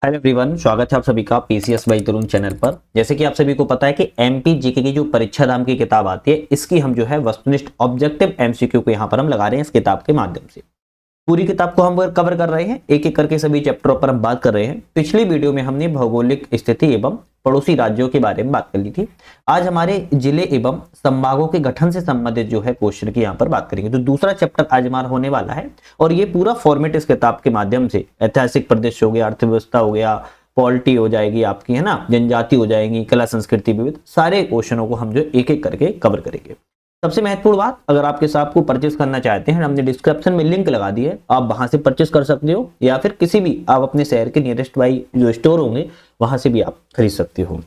Hello everyone, स्वागत है आप सभी का पीसीएस बाई तरुण चैनल पर। जैसे कि आप सभी को पता है कि एमपी जीके की जो परीक्षा नाम की किताब आती है, इसकी हम जो है वस्तुनिष्ठ ऑब्जेक्टिव एमसीक्यू को यहाँ पर हम लगा रहे हैं इस किताब के माध्यम से। पूरी किताब को हम कवर कर रहे हैं, एक एक करके सभी चैप्टरों पर हम बात कर रहे हैं। पिछली वीडियो में हमने भौगोलिक स्थिति एवं पड़ोसी राज्यों के बारे में बात कर ली थी। आज हमारे जिले एवं संभागों के गठन से संबंधित जो है क्वेश्चन की यहाँ पर बात करेंगे। तो दूसरा चैप्टर आज हमारा होने वाला है और ये पूरा फॉर्मेट इस किताब के माध्यम से ऐतिहासिक प्रदेश हो गया, अर्थव्यवस्था हो गया, पॉलिटी हो जाएगी आपकी, है ना, जनजाति हो जाएंगी, कला संस्कृति विविध, सारे क्वेश्चनों को हम जो एक एक करके कवर करेंगे। सबसे महत्वपूर्ण बात, अगर आप किताब को परचेस करना चाहते हैं, हमने डिस्क्रिप्शन में लिंक लगा दी है, आप वहां से परचेस कर सकते हो या फिर किसी भी आप अपने शहर के नियरेस्ट बाई जो स्टोर होंगे वहां से भी आप खरीद सकते हो।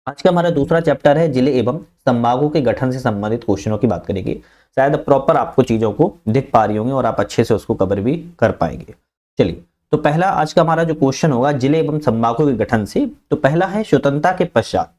आज का हमारा दूसरा चैप्टर है जिले एवं संभागों के गठन से संबंधित क्वेश्चनों की बात करेंगे। शायद प्रॉपर आपको चीजों को दिख पा रही होंगे और आप अच्छे से उसको कवर भी कर पाएंगे। चलिए, तो पहला आज का हमारा जो क्वेश्चन होगा जिले एवं संभागों के गठन से, तो पहला है स्वतंत्रता के पश्चात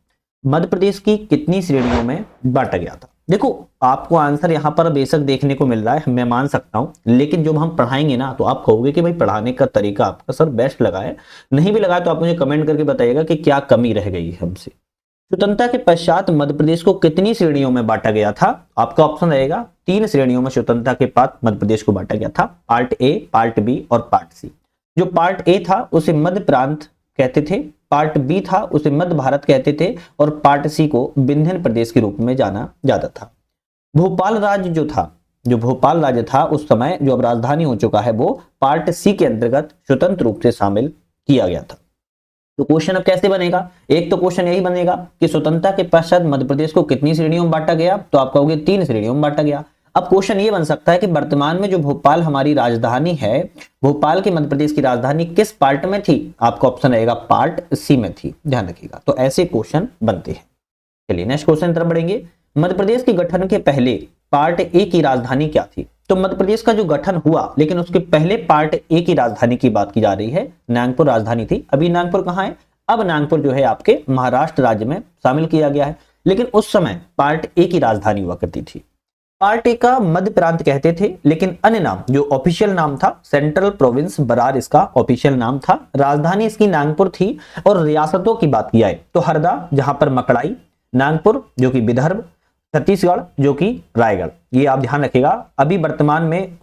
मध्य प्रदेश की कितनी श्रेणियों में बांटा गया था। देखो, आपको आंसर यहाँ पर बेशक देखने को मिल रहा है, मैं मान सकता हूँ, लेकिन जब हम पढ़ाएंगे ना तो आप कहोगे कि भाई पढ़ाने का तरीका आपका सर बेस्ट लगा है। नहीं भी लगा तो आप मुझे कमेंट करके बताइएगा कि क्या कमी रह गई है हमसे। स्वतंत्रता के पश्चात मध्य प्रदेश को कितनी श्रेणियों में बांटा गया था? आपका ऑप्शन रहेगा 3 श्रेणियों में स्वतंत्रता के बाद मध्य प्रदेश को बांटा गया था, पार्ट ए, पार्ट बी और पार्ट सी। जो पार्ट ए था उसे मध्य प्रांत कहते थे, पार्ट बी था उसे मध्य भारत कहते थे और पार्ट सी को विंध्य प्रदेश के रूप में जाना जाता था। भोपाल राज्य जो भोपाल राज्य था उस समय, जो अब राजधानी हो चुका है, वो पार्ट सी के अंतर्गत स्वतंत्र रूप से शामिल किया गया था। तो क्वेश्चन अब कैसे बनेगा? एक तो क्वेश्चन यही बनेगा कि स्वतंत्रता के पश्चात मध्य प्रदेश को कितनी श्रेणियों में बांटा गया, तो आप कहोगे 3 श्रेणियों में बांटा गया। अब क्वेश्चन ये बन सकता है कि वर्तमान में जो भोपाल हमारी राजधानी है, भोपाल की मध्य प्रदेश की राजधानी किस पार्ट में थी? आपका ऑप्शन रहेगा पार्ट सी में थी, ध्यान रखिएगा। तो ऐसे क्वेश्चन बनते हैं। चलिए नेक्स्ट क्वेश्चन तरफ बढ़ेंगे। मध्य प्रदेश के गठन के पहले पार्ट ए की राजधानी क्या थी? तो मध्य प्रदेश का जो गठन हुआ, लेकिन उसके पहले पार्ट ए की राजधानी की बात की जा रही है, नागपुर राजधानी थी। अभी नागपुर कहाँ है? अब नागपुर जो है आपके महाराष्ट्र राज्य में शामिल किया गया है, लेकिन उस समय पार्ट ए की राजधानी हुआ करती थी। पार्ट ए का मध्य प्रांत कहते थे, लेकिन अन्य नाम जो ऑफिशियल नाम था सेंट्रल प्रोविंस बरार इसका ऑफिशियल नाम था। राजधानी इसकी नागपुर थी और रियासतों की बात की जाए तो हरदा, जहां पर मकड़ाई, नागपुर जो कि विदर्भ, छत्तीसगढ़ जो कि रायगढ़, ये आप ध्यान रखिएगा। अभी वर्तमान में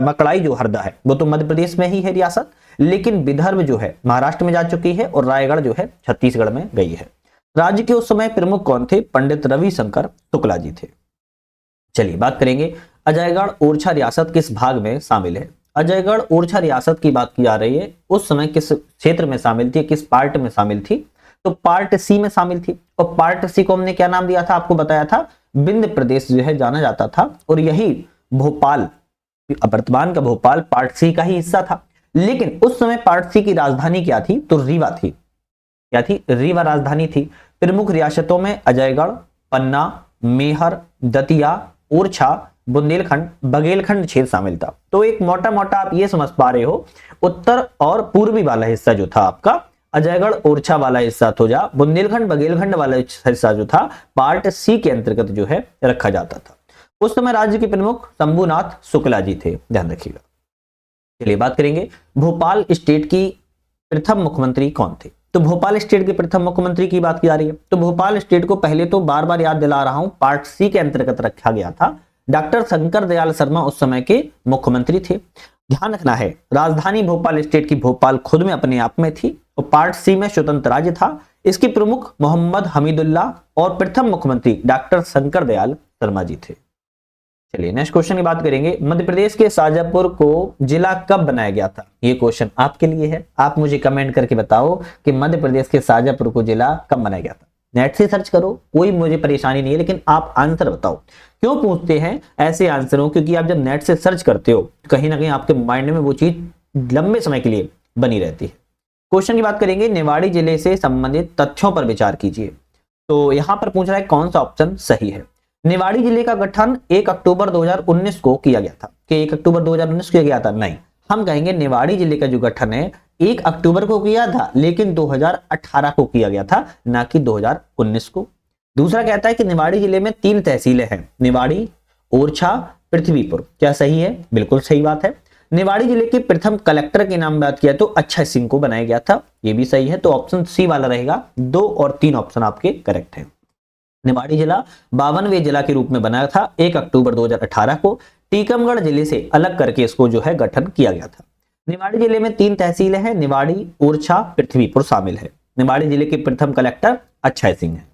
मकड़ाई जो हरदा है वो तो मध्य प्रदेश में ही है रियासत, लेकिन विदर्भ जो है महाराष्ट्र में जा चुकी है और रायगढ़ जो है छत्तीसगढ़ में गई है। राज्य के उस समय प्रमुख कौन थे? पंडित रविशंकर शुक्ला जी थे। चलिए बात करेंगे अजयगढ़ ओरछा रियासत किस भाग में शामिल है। अजयगढ़ ओरछा रियासत की बात की जा रही है, उस समय किस क्षेत्र में शामिल थी, किस पार्ट में शामिल थी? तो पार्ट सी में शामिल थी। और पार्ट सी को हमने क्या नाम दिया था? आपको बताया था विंध्य प्रदेश जो है जाना जाता था, और यही भोपाल, वर्तमान का भोपाल पार्ट सी का ही हिस्सा था। लेकिन उस समय पार्ट सी की राजधानी क्या थी? तो रीवा थी। क्या थी? रीवा राजधानी थी। प्रमुख रियासतों में अजयगढ़, पन्ना, मेहर, दतिया, ओरछा, बुंदेलखंड, बघेलखंड क्षेत्र शामिल था। तो एक मोटा मोटा आप ये समझ पा रहे हो, उत्तर और पूर्वी वाला हिस्सा जो था आपका, अजयगढ़ ओरछा वाला हिस्सा तो जा, बुंदेलखंड बघेलखंड वाला हिस्सा जो था पार्ट सी के अंतर्गत जो है रखा जाता था। उस समय राज्य के प्रमुख शंभुनाथ शुक्ला जी थे, ध्यान रखिएगा। चलिए बात करेंगे भोपाल स्टेट की प्रथम मुख्यमंत्री कौन थे। तो भोपाल स्टेट के प्रथम मुख्यमंत्री की बात की जा रही है, तो भोपाल स्टेट को पहले तो बार बार याद दिला रहा हूं, पार्ट सी के अंतर्गत रखा गया था। डॉक्टर शंकर दयाल शर्मा उस समय के मुख्यमंत्री थे। ध्यान रखना है, राजधानी भोपाल स्टेट की भोपाल खुद में अपने आप में थी और पार्ट सी में स्वतंत्र राज्य था। इसके प्रमुख मोहम्मद हमीदुल्लाह और प्रथम मुख्यमंत्री डॉक्टर शंकर दयाल शर्मा जी थे। चलिए नेक्स्ट क्वेश्चन की बात करेंगे। मध्य प्रदेश के शाजापुर को जिला कब बनाया गया था? ये क्वेश्चन आपके लिए है, आप मुझे कमेंट करके बताओ कि मध्य प्रदेश के शाजापुर को जिला कब बनाया गया था। नेट से सर्च करो, कोई मुझे परेशानी नहीं है, लेकिन आप आंसर बताओ। क्यों पूछते हैं ऐसे आंसरों? क्योंकि आप जब नेट से सर्च करते हो कहीं ना कहीं आपके माइंड में वो चीज लंबे समय के लिए बनी रहती है। क्वेश्चन की बात करेंगे, निवाड़ी जिले से संबंधित तथ्यों पर विचार कीजिए। तो यहां पर पूछ रहा है कौन सा ऑप्शन सही है। निवाड़ी जिले का गठन 1 अक्टूबर 2019 को किया गया था। कि 1 अक्टूबर 2019 को किया गया था? नहीं, हम कहेंगे निवाड़ी जिले का जो गठन है 1 अक्टूबर को किया था, लेकिन 2018 को किया गया था, ना कि 2019 को। दूसरा कहता है कि निवाड़ी जिले में 3 तहसीलें हैं, निवाड़ी, ओरछा, पृथ्वीपुर। क्या सही है? बिल्कुल सही बात है। निवाड़ी जिले के प्रथम कलेक्टर के नाम बात किया तो अच्छा सिंह को बनाया गया था, ये भी सही है। तो ऑप्शन सी वाला रहेगा, 2 और 3 ऑप्शन आपके करेक्ट है। निवाड़ी जिला 52वें जिला के रूप में बनाया था 1 अक्टूबर 2018 को। टीकमगढ़ जिले से अलग करके इसको जो है गठन किया गया था। निवाड़ी जिले में 3 तहसीलें हैं, निवाड़ी, ओरछा, पृथ्वीपुर शामिल है। निवाड़ी जिले के प्रथम कलेक्टर अक्षय सिंह है।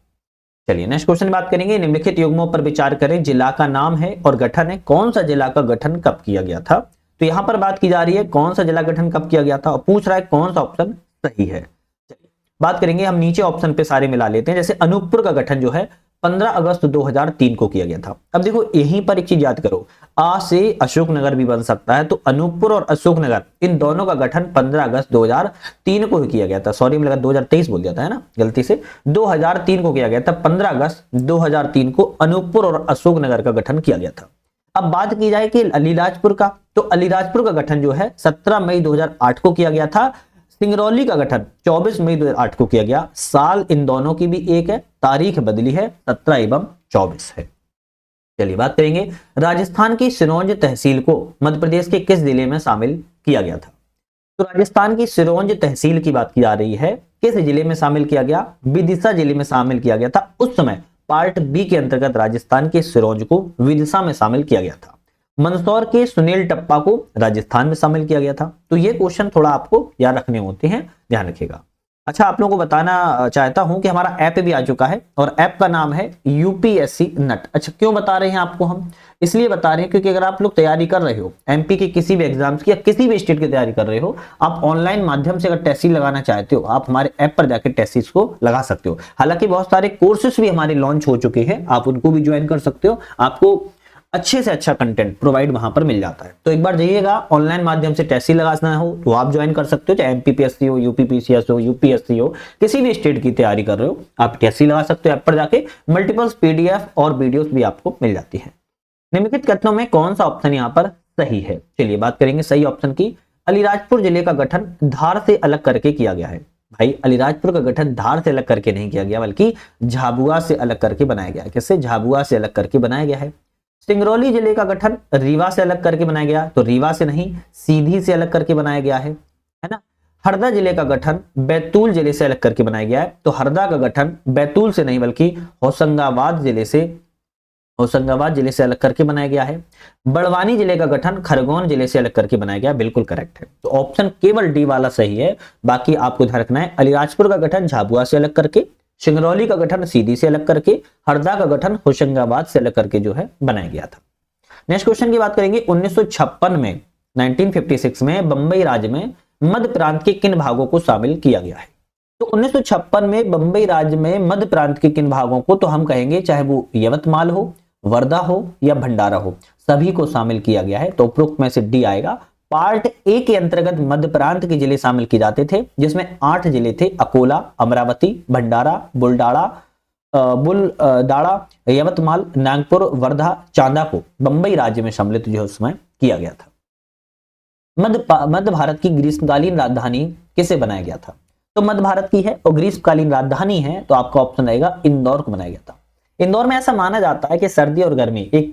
चलिए नेक्स्ट क्वेश्चन बात करेंगे, निम्नलिखित युग्मों पर विचार करें। जिला का नाम है और गठन है, कौन सा जिला का गठन कब किया गया था? तो यहां पर बात की जा रही है कौन सा जिला गठन कब किया गया था और पूछ रहा है कौन सा ऑप्शन सही है। चलिए बात करेंगे, हम नीचे ऑप्शन पे सारे मिला लेते हैं। जैसे अनूपपुर का गठन जो है 15 अगस्त 2003 को किया गया था। अब देखो यहीं पर एक चीज याद करो, आ से अशोकनगर भी बन सकता है, तो अनूपपुर और अशोकनगर इन दोनों का गठन 15 अगस्त 2003 को ही किया गया था। सॉरी मुझे लगा 2023 बोल दिया था, है ना, गलती से 2003 को किया गया था। 15 अगस्त 2003 को अनूपपुर और अशोकनगर का गठन किया गया था। अब बात की जाए कि अलीराजपुर का, तो अलीराजपुर का गठन जो है 17 मई 2008 को किया गया था। सिंगरौली का गठन 24 मई 2008 को किया गया। साल इन दोनों की भी एक है, तारीख बदली है, 17 एवं 24 है। चलिए बात करेंगे, राजस्थान की सिरोंज तहसील को मध्य प्रदेश के किस जिले में शामिल किया गया था? तो राजस्थान की सिरोंज तहसील की बात की जा रही है, किस जिले में शामिल किया गया? विदिशा जिले में शामिल किया गया था। उस समय पार्ट बी के अंतर्गत राजस्थान के सिरोंज को विदिशा में शामिल किया गया था। मंदसौर के सुनील टप्पा को राजस्थान में शामिल किया गया था। तो ये क्वेश्चन थोड़ा आपको याद रखने होते हैं, ध्यान रखिएगा। अच्छा, आप लोगों को बताना चाहता हूं कि हमारा ऐप भी आ चुका है और ऐप का नाम है यूपीएससी नट। अच्छा, क्यों बता रहे हैं आपको हम? इसलिए बता रहे हैं क्योंकि अगर आप लोग तैयारी कर रहे हो एमपी के किसी भी एग्जाम्स की या किसी भी स्टेट की तैयारी कर रहे हो, आप ऑनलाइन माध्यम से अगर टेस्ट सीरीज लगाना चाहते हो, आप हमारे ऐप पर जाकर टेस्ट सीरीज को लगा सकते हो। हालांकि बहुत सारे कोर्सेस भी हमारे लॉन्च हो चुके हैं, आप उनको भी ज्वाइन कर सकते हो। आपको अच्छे से अच्छा कंटेंट प्रोवाइड वहां पर मिल जाता है। तो एक बार जाइएगा, ऑनलाइन माध्यम से टेस्ट लगाना हो तो आप ज्वाइन कर सकते हो। चाहे एमपीपीएससी हो, यूपीपीसीएस हो, यूपीएससी हो, किसी भी स्टेट की तैयारी कर रहे हो, आप टेस्ट लगा सकते हो। ऐप पर जाके मल्टीपल्स पीडीएफ और वीडियोस भी आपको मिल जाती है। निम्नलिखित कथनों में कौन सा ऑप्शन यहाँ पर सही है? चलिए बात करेंगे सही ऑप्शन की। अलीराजपुर जिले का गठन धार से अलग करके किया गया है। भाई अलीराजपुर का गठन धार से अलग करके नहीं किया गया, बल्कि झाबुआ से अलग करके बनाया गया है। किससे? झाबुआ से अलग करके बनाया गया है। सिंगरौली जिले का गठन रीवा से अलग करके बनाया गया, तो रीवा से नहीं, सीधी से अलग करके बनाया गया है ना। हरदा जिले का गठन बैतूल जिले से अलग करके बनाया गया है, तो हरदा का गठन बैतूल से नहीं बल्कि होशंगाबाद जिले से अलग करके बनाया गया है। बड़वानी जिले का गठन खरगोन जिले से अलग करके बनाया गया, बिल्कुल करेक्ट है। तो ऑप्शन केवल डी वाला सही है, बाकी आपको ध्यान रखना है। अलीराजपुर का गठन झाबुआ से अलग करके, सिंगरौली का गठन सीधी से अलग करके, हरदा का गठन होशंगाबाद से अलग करके जो है बनाया गया था। नेक्स्ट क्वेश्चन की बात करेंगे, 1956 में बंबई राज्य में मध्य प्रांत के किन भागों को शामिल किया गया है? तो 1956 में बंबई राज्य में मध्य प्रांत के किन भागों को, तो हम कहेंगे चाहे वो यवतमाल हो, वर्धा हो या भंडारा हो, सभी को शामिल किया गया है। तो उपरोक्त में से डी आएगा। पार्ट ए के अंतर्गत मध्य प्रांत के जिले शामिल किए जाते थे, जिसमें 8 जिले थे, अकोला, अमरावती, भंडारा, बुलदाड़ा, यवतमाल, नागपुर, वर्धा, चांदा को बंबई राज्य में सम्मिलित जो उसमें किया गया था। मध्य भारत की ग्रीष्मकालीन राजधानी किसे बनाया गया था? तो मध्य भारत की है और ग्रीष्मकालीन राजधानी है, तो आपका ऑप्शन रहेगा इंदौर को बनाया गया था। इंदौर में ऐसा माना जाता है कि सर्दी और गर्मी एक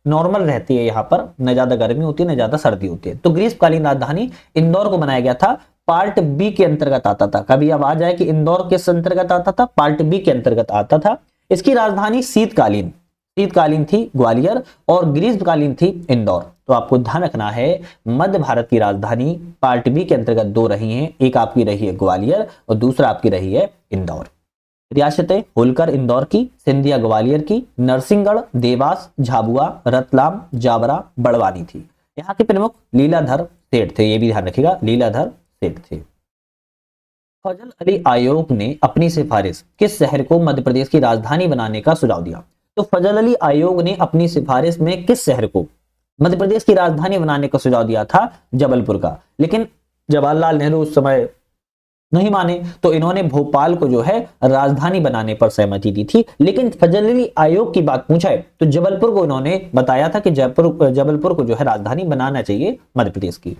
नॉर्मल रहती है, यहाँ पर न ज्यादा गर्मी होती है न ज्यादा सर्दी होती है। तो ग्रीष्मकालीन राजधानी इंदौर को बनाया गया था। पार्ट बी के अंतर्गत आता था। कभी अब आ जाए कि इंदौर किस अंतर्गत आता था, पार्ट बी के अंतर्गत आता था। इसकी राजधानी शीतकालीन थी ग्वालियर और ग्रीष्मकालीन थी इंदौर। तो आपको ध्यान रखना है, मध्य भारत की राजधानी पार्ट बी के अंतर्गत 2 रही हैं, एक आपकी रही है ग्वालियर और दूसरा आपकी रही है इंदौर। रियासतें होलकर इंदौर की, सिंधिया ग्वालियर की, नरसिंहगढ़, देवास, झाबुआ, रतलाम, जावरा, बड़वानी थी। यहाँ के प्रमुख लीलाधर सेठ थे, ये भी ध्यान रखिएगा, लीलाधर सेठ थे। फजल अली आयोग ने अपनी सिफारिश किस शहर को मध्य प्रदेश की राजधानी बनाने का सुझाव दिया? तो फजल अली आयोग ने अपनी सिफारिश में किस शहर को मध्य प्रदेश की राजधानी बनाने का सुझाव दिया था? जबलपुर का। लेकिन जवाहरलाल नेहरू उस समय नहीं माने, तो इन्होंने भोपाल को जो है राजधानी बनाने पर सहमति दी थी। लेकिन फजल अली आयोग की बात पूछा है तो जबलपुर को इन्होंने बताया था कि जबलपुर को जो है राजधानी बनाना चाहिए मध्य प्रदेश की।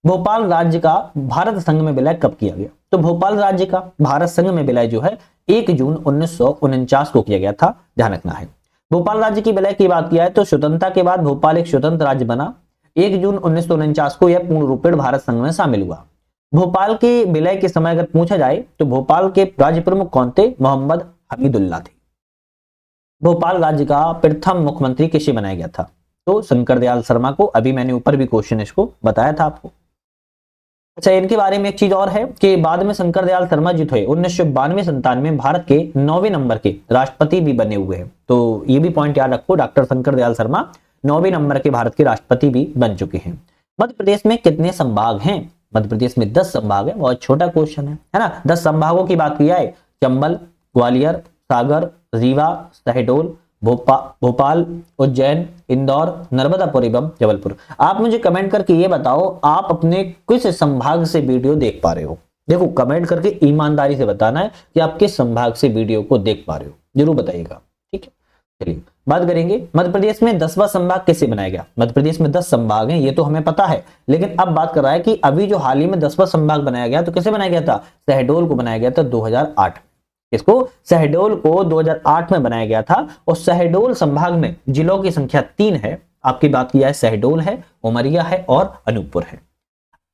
भोपाल राज्य का भारत संघ में विलय कब किया गया? तो भोपाल राज्य का भारत संघ में विलय जो है 1 जून 1949 को किया गया था, ध्यान रखना है। भोपाल राज्य की विलय की बात किया है तो स्वतंत्रता के बाद भोपाल एक स्वतंत्र राज्य बना। 1 जून 1949 को यह पूर्ण रूपेण भारत संघ में शामिल हुआ। भोपाल के विलय के समय अगर पूछा जाए तो भोपाल के राज्य प्रमुख कौन थे? मोहम्मद हमीदुल्लाह थे। भोपाल राज्य का प्रथम मुख्यमंत्री किसे बनाया गया था? तो शंकर दयाल शर्मा को। अभी मैंने ऊपर भी क्वेश्चन इसको बताया था आपको। अच्छा, इनके बारे में एक चीज और है कि बाद में शंकर दयाल शर्मा जी थे 1992-97 में भारत के 9वें नंबर के राष्ट्रपति भी बने हुए हैं। तो ये भी पॉइंट याद रखो, डॉक्टर शंकर दयाल शर्मा 9वें नंबर के भारत के राष्ट्रपति भी बन चुके हैं। मध्य प्रदेश में कितने संभाग हैं? मध्य प्रदेश में 10 संभाग है। बहुत छोटा क्वेश्चन है ना। 10 संभागों की बात किया है, चंबल, ग्वालियर, सागर, रीवा, शहडोल, भोपाल, उज्जैन, इंदौर, नर्मदापुर एवं जबलपुर। आप मुझे कमेंट करके ये बताओ, आप अपने किस संभाग से वीडियो देख पा रहे हो? देखो, कमेंट करके ईमानदारी से बताना है कि आप किस संभाग से वीडियो को देख पा रहे हो, जरूर बताइएगा। ठीक है, चलिए बात करेंगे मध्य प्रदेश में 10वां संभाग कैसे बनाया गया। मध्य प्रदेश में 10 संभाग हैं, ये तो हमें पता है, लेकिन अब बात कर रहा है कि अभी जो हाल ही में 10वां संभाग बनाया गया, तो कैसे बनाया गया था? शहडोल को बनाया गया था 2008। इसको शहडोल को 2008 में बनाया गया था। और शहडोल संभाग में जिलों की संख्या 3 है। आपकी बात की जाए, शहडोल है, उमरिया है और अनूपपुर है।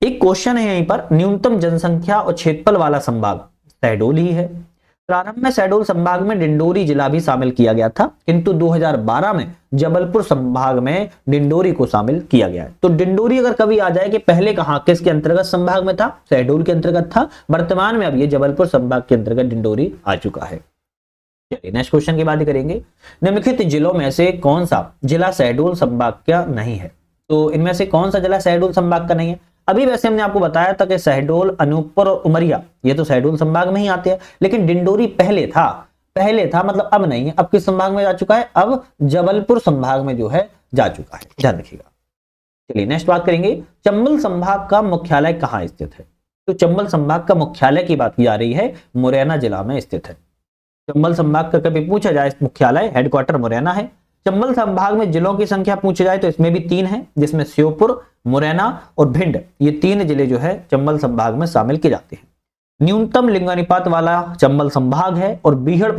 एक क्वेश्चन है यहीं पर, न्यूनतम जनसंख्या और क्षेत्रफल वाला संभाग शहडोल ही है। प्रारंभ में शहडोल संभाग में डिंडोरी जिला भी शामिल किया गया था, किंतु 2012 में जबलपुर संभाग में डिंडोरी को शामिल किया गया है। तो डिंडोरी अगर कभी आ जाए कि पहले कहां, किसके अंतर्गत संभाग में था? शहडोल के अंतर्गत था। वर्तमान में अब ये जबलपुर संभाग के अंतर्गत डिंडोरी आ चुका है। चलिए नेक्स्ट क्वेश्चन की बात करेंगे। निम्नलिखित जिलों में से कौन सा जिला शहडोल संभाग का नहीं है? तो इनमें से कौन सा जिला शहडोल संभाग का नहीं है? अभी वैसे हमने आपको बताया था कि शहडोल, अनूपपुर और उमरिया ये तो शहडोल संभाग में ही आते हैं, लेकिन डिंडोरी पहले था, मतलब अब नहीं है। अब किस संभाग में जा चुका है? अब जबलपुर संभाग में जो है जा चुका है, ध्यान रखिएगा। चलिए नेक्स्ट बात करेंगे, चंबल संभाग का मुख्यालय कहां स्थित है? तो चंबल संभाग का मुख्यालय की बात की जा रही है, मुरैना जिला में स्थित है। चंबल संभाग का कभी पूछा जाए, मुख्यालय हेडक्वार्टर मुरैना है। चंबल संभाग में जिलों की संख्या पूछी जाए तो इसमें भी 3 है, जिसमें श्योपुर, मुरैना और भिंड, ये 3 जिले जो है चंबल संभाग में शामिल किए जाते हैं। न्यूनतम लिंगानुपात वाला चंबल संभाग है। और बीहड़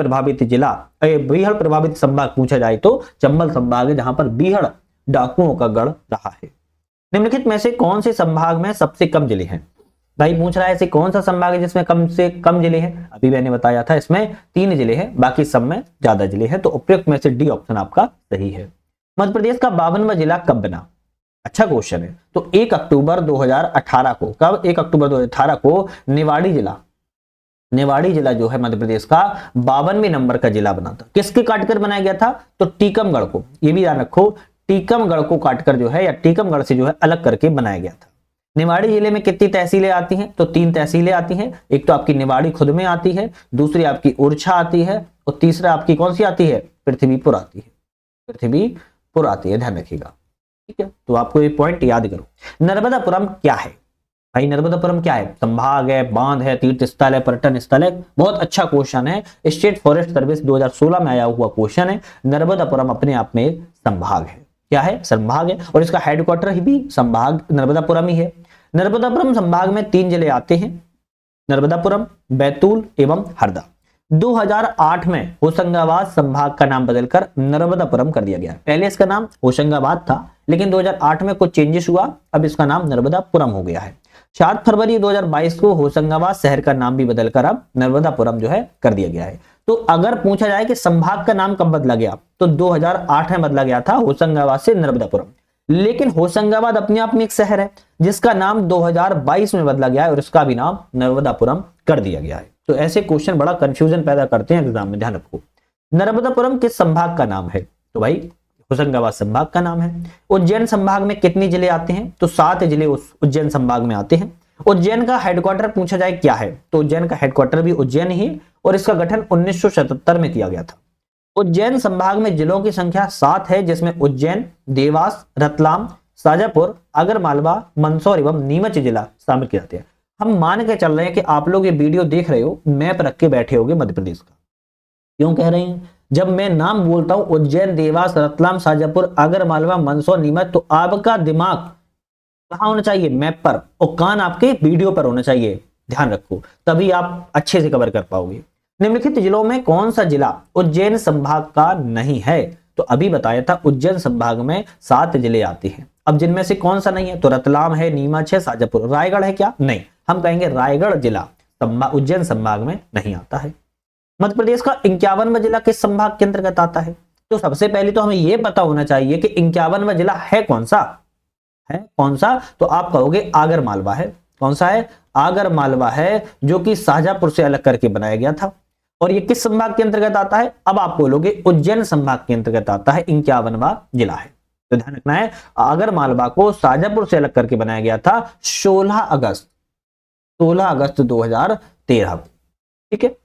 प्रभावित संभाग पूछा जाए तो चंबल संभाग है, जहां पर बीहड़ डाकुओं का गढ़ रहा है। निम्नलिखित में से कौन से संभाग में सबसे कम जिले हैं? भाई पूछ रहा है ऐसे कौन सा संभाग है जिसमें कम से कम जिले हैं? अभी मैंने बताया था इसमें 3 जिले हैं, बाकी सब में ज्यादा जिले हैं। तो उपयुक्त में से डी ऑप्शन आपका सही है। मध्य प्रदेश का 52वां जिला कब बना? अच्छा क्वेश्चन है। तो 1 अक्टूबर 2018 को, कब? 1 अक्टूबर 2018 को निवाड़ी जिला जो है मध्य प्रदेश का 52वें नंबर का जिला बना था। किसके काटकर बनाया गया था? तो टीकमगढ़ को। ये भी याद रखो, टीकमगढ़ को काटकर जो है, या टीकमगढ़ से जो है अलग करके बनाया गया था। निवाड़ी जिले में कितनी तहसीलें आती हैं? तो 3 तहसीलें आती हैं। एक तो आपकी निवाड़ी खुद में आती है, दूसरी आपकी ओरछा आती है, और तीसरा आपकी कौन सी आती है? पृथ्वीपुर आती है, ध्यान रखिएगा। ठीक है, तो आपको ये पॉइंट याद करो। नर्मदापुरम क्या है? भाई नर्मदापुरम क्या है? संभाग है, बांध है, तीर्थ स्थल है, पर्यटन स्थल है? बहुत अच्छा क्वेश्चन है, स्टेट फॉरेस्ट सर्विस 2016 में आया हुआ क्वेश्चन है। नर्मदापुरम अपने आप में संभाग है। क्या है? संभाग है, और इसका हेडक्वार्टर ही भी संभाग नर्मदापुरम ही है। नर्मदापुरम संभाग में 3 जिले आते हैं, नर्मदापुरम, बैतूल एवं हरदा। 2008 में होशंगाबाद संभाग का नाम बदलकर नर्मदापुरम कर दिया गया। पहले इसका नाम होशंगाबाद था, लेकिन 2008 में कुछ चेंजेस हुआ, अब इसका नाम नर्मदापुरम हो गया है। 7 फरवरी 2022 को होशंगाबाद शहर का नाम भी बदलकर अब नर्मदापुरम जो है कर दिया गया है। तो अगर पूछा जाए कि संभाग का नाम कब बदला गया, तो 2008 में बदला गया था होशंगाबाद से नर्मदापुरम। लेकिन होशंगाबाद अपने आप में एक शहर है जिसका नाम 2022 में बदला गया है, और इसका भी नाम नर्मदापुरम कर दिया गया है। तो ऐसे क्वेश्चन बड़ा कंफ्यूजन पैदा करते हैं एग्जाम में, ध्यान रखो। नर्मदापुरम किस संभाग का नाम है? तो भाई होशंगाबाद संभाग का नाम है। उज्जैन संभाग में कितने जिले आते हैं? तो 7 जिले उज्जैन संभाग में आते हैं। उज्जैन का हेडक्वार्टर पूछा जाए क्या है? तो उज्जैन का हेडक्वार्टर भी उज्जैन ही, और इसका गठन 1977 में किया गया था। उज्जैन संभाग में जिलों की संख्या 7 है, जिसमें उज्जैन, देवास, रतलाम, शाजापुर, आगरमालवा, मंदसौर एवं नीमच जिला शामिल किए जाते हैं। हम मान के चल रहे हैं कि आप लोग ये वीडियो देख रहे हो, मैप रख के बैठे होगे मध्य प्रदेश का। क्यों कह रहे हैं? जब मैं नाम बोलता हूं उज्जैन, देवास, रतलाम, शाजापुर, आगरमालवा, मंदसौर, नीमच, तो आपका दिमाग कहां होना चाहिए? मैप पर, और कान आपके वीडियो पर होना चाहिए। ध्यान रखो, तभी आप अच्छे से कवर कर पाओगे। निम्नलिखित जिलों में कौन सा जिला उज्जैन संभाग का नहीं है? तो अभी बताया था उज्जैन संभाग में 7 जिले आते हैं। अब जिनमें से कौन सा नहीं है, तो रतलाम है, नीमच है, शाजापुर। रायगढ़ है क्या? नहीं, हम कहेंगे रायगढ़ जिला उज्जैन संभाग में नहीं आता है। मध्य प्रदेश का 51वां जिला किस संभाग के अंतर्गत आता है? तो सबसे पहले तो हमें यह पता होना चाहिए कि 51वां जिला है कौन सा, तो आप कहोगे आगर मालवा है। कौन सा है? आगर मालवा है, जो कि शाजापुर से अलग करके बनाया गया था। और ये किस संभाग के अंतर्गत आता है? अब आप बोलोगे उज्जैन संभाग के अंतर्गत आता है, 51वां जिला है। तो ध्यान रखना है, आगर मालवा को शाजापुर से अलग करके बनाया गया था 16 अगस्त 2013। ठीक है।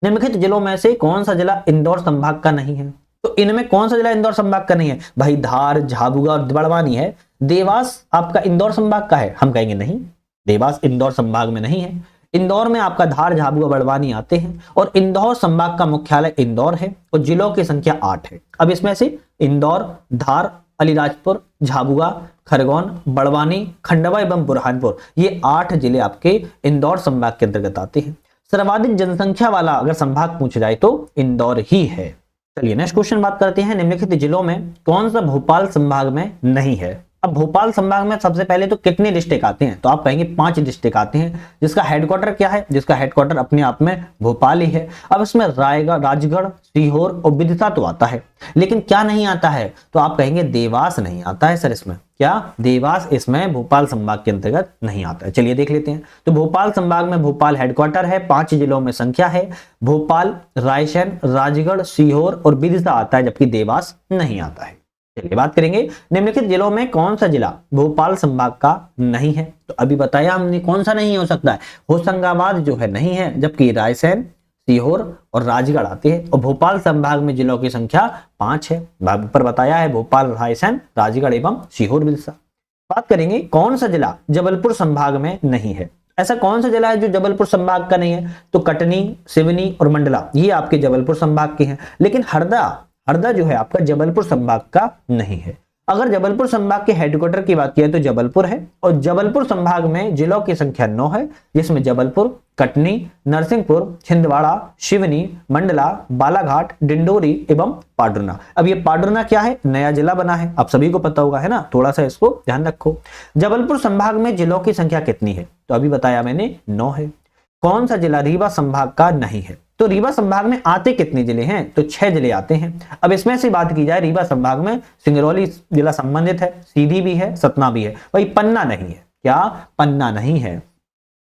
निम्नलिखित जिलों में से कौन सा जिला इंदौर संभाग का नहीं है? तो इनमें कौन सा जिला इंदौर संभाग का नहीं है? भाई धार, झाबुआ और बड़वानी है। देवास आपका इंदौर संभाग का है? हम कहेंगे नहीं, देवास इंदौर संभाग में नहीं है। इंदौर में आपका धार, झाबुआ, बड़वानी आते हैं और इंदौर संभाग का मुख्यालय इंदौर है और जिलों की संख्या 8 है। अब इसमें से इंदौर, धार, अलीराजपुर, झाबुआ, खरगोन, बड़वानी, खंडवा एवं बुरहानपुर, ये 8 जिले आपके इंदौर संभाग के अंतर्गत आते हैं। सर्वाधिक जनसंख्या वाला अगर संभाग पूछा जाए तो इंदौर ही है। चलिए नेक्स्ट क्वेश्चन बात करते हैं, निम्नलिखित जिलों में कौन सा भोपाल संभाग में नहीं है? अब भोपाल संभाग में सबसे पहले तो कितने डिस्ट्रिक्ट आते हैं? तो आप कहेंगे 5 डिस्ट्रिक्ट आते हैं, जिसका हेडक्वार्टर क्या है? जिसका हेडक्वार्टर अपने आप में भोपाल ही है। अब इसमें रायगढ़, राजगढ़, सीहोर और विदिशा तो आता है, लेकिन क्या नहीं आता है? तो आप कहेंगे देवास नहीं आता है सर। इसमें क्या? देवास इसमें भोपाल संभाग के अंतर्गत नहीं आता है। चलिए देख लेते हैं। तो भोपाल संभाग में भोपाल हेडक्वार्टर है, 5 जिलों में संख्या है। भोपाल, रायसेन, राजगढ़, सीहोर और विदिशा आता है, जबकि देवास नहीं आता है। चलिए बात करेंगे निम्नलिखित जिलों में कौन सा जिला भोपाल संभाग का नहीं है? तो अभी बताया हमने कौन सा नहीं हो सकता है। होशंगाबाद जो है नहीं है, जबकि रायसेन, सीहोर और राजगढ़ आते हैं। और भोपाल संभाग में जिलों की संख्या 5 है, पर बताया है भोपाल, रायसेन, राजगढ़ एवं सीहोर, विदिशा। बात करेंगे कौन सा जिला जबलपुर संभाग में नहीं है? ऐसा कौन सा जिला है जो जबलपुर संभाग का नहीं है? तो कटनी, सिवनी और मंडला ये आपके जबलपुर संभाग के हैं, लेकिन हरदा जो है आपका जबलपुर संभाग का नहीं है। अगर जबलपुर संभाग के हेडक्वार्टर की बात की तो जबलपुर है और जबलपुर संभाग में जिलों की संख्या 9 है, जिसमें जबलपुर, कटनी, नरसिंहपुर, छिंदवाड़ा, सिवनी, मंडला, बालाघाट, डिंडोरी एवं पाडुना। अब ये पाडुना क्या है? नया जिला बना है, आप सभी को पता होगा, है ना? थोड़ा सा इसको ध्यान रखो। जबलपुर संभाग में जिलों की संख्या कितनी है? तो अभी बताया मैंने 9 है। कौन सा जिला रीवा संभाग का नहीं है? तो रीवा संभाग में आते कितने जिले हैं? तो 6 जिले आते हैं। अब इसमें से बात की जाए, रीवा संभाग में सिंगरौली जिला संबंधित है, सीधी भी है, सतना भी है, वही पन्ना नहीं है। क्या? पन्ना नहीं है।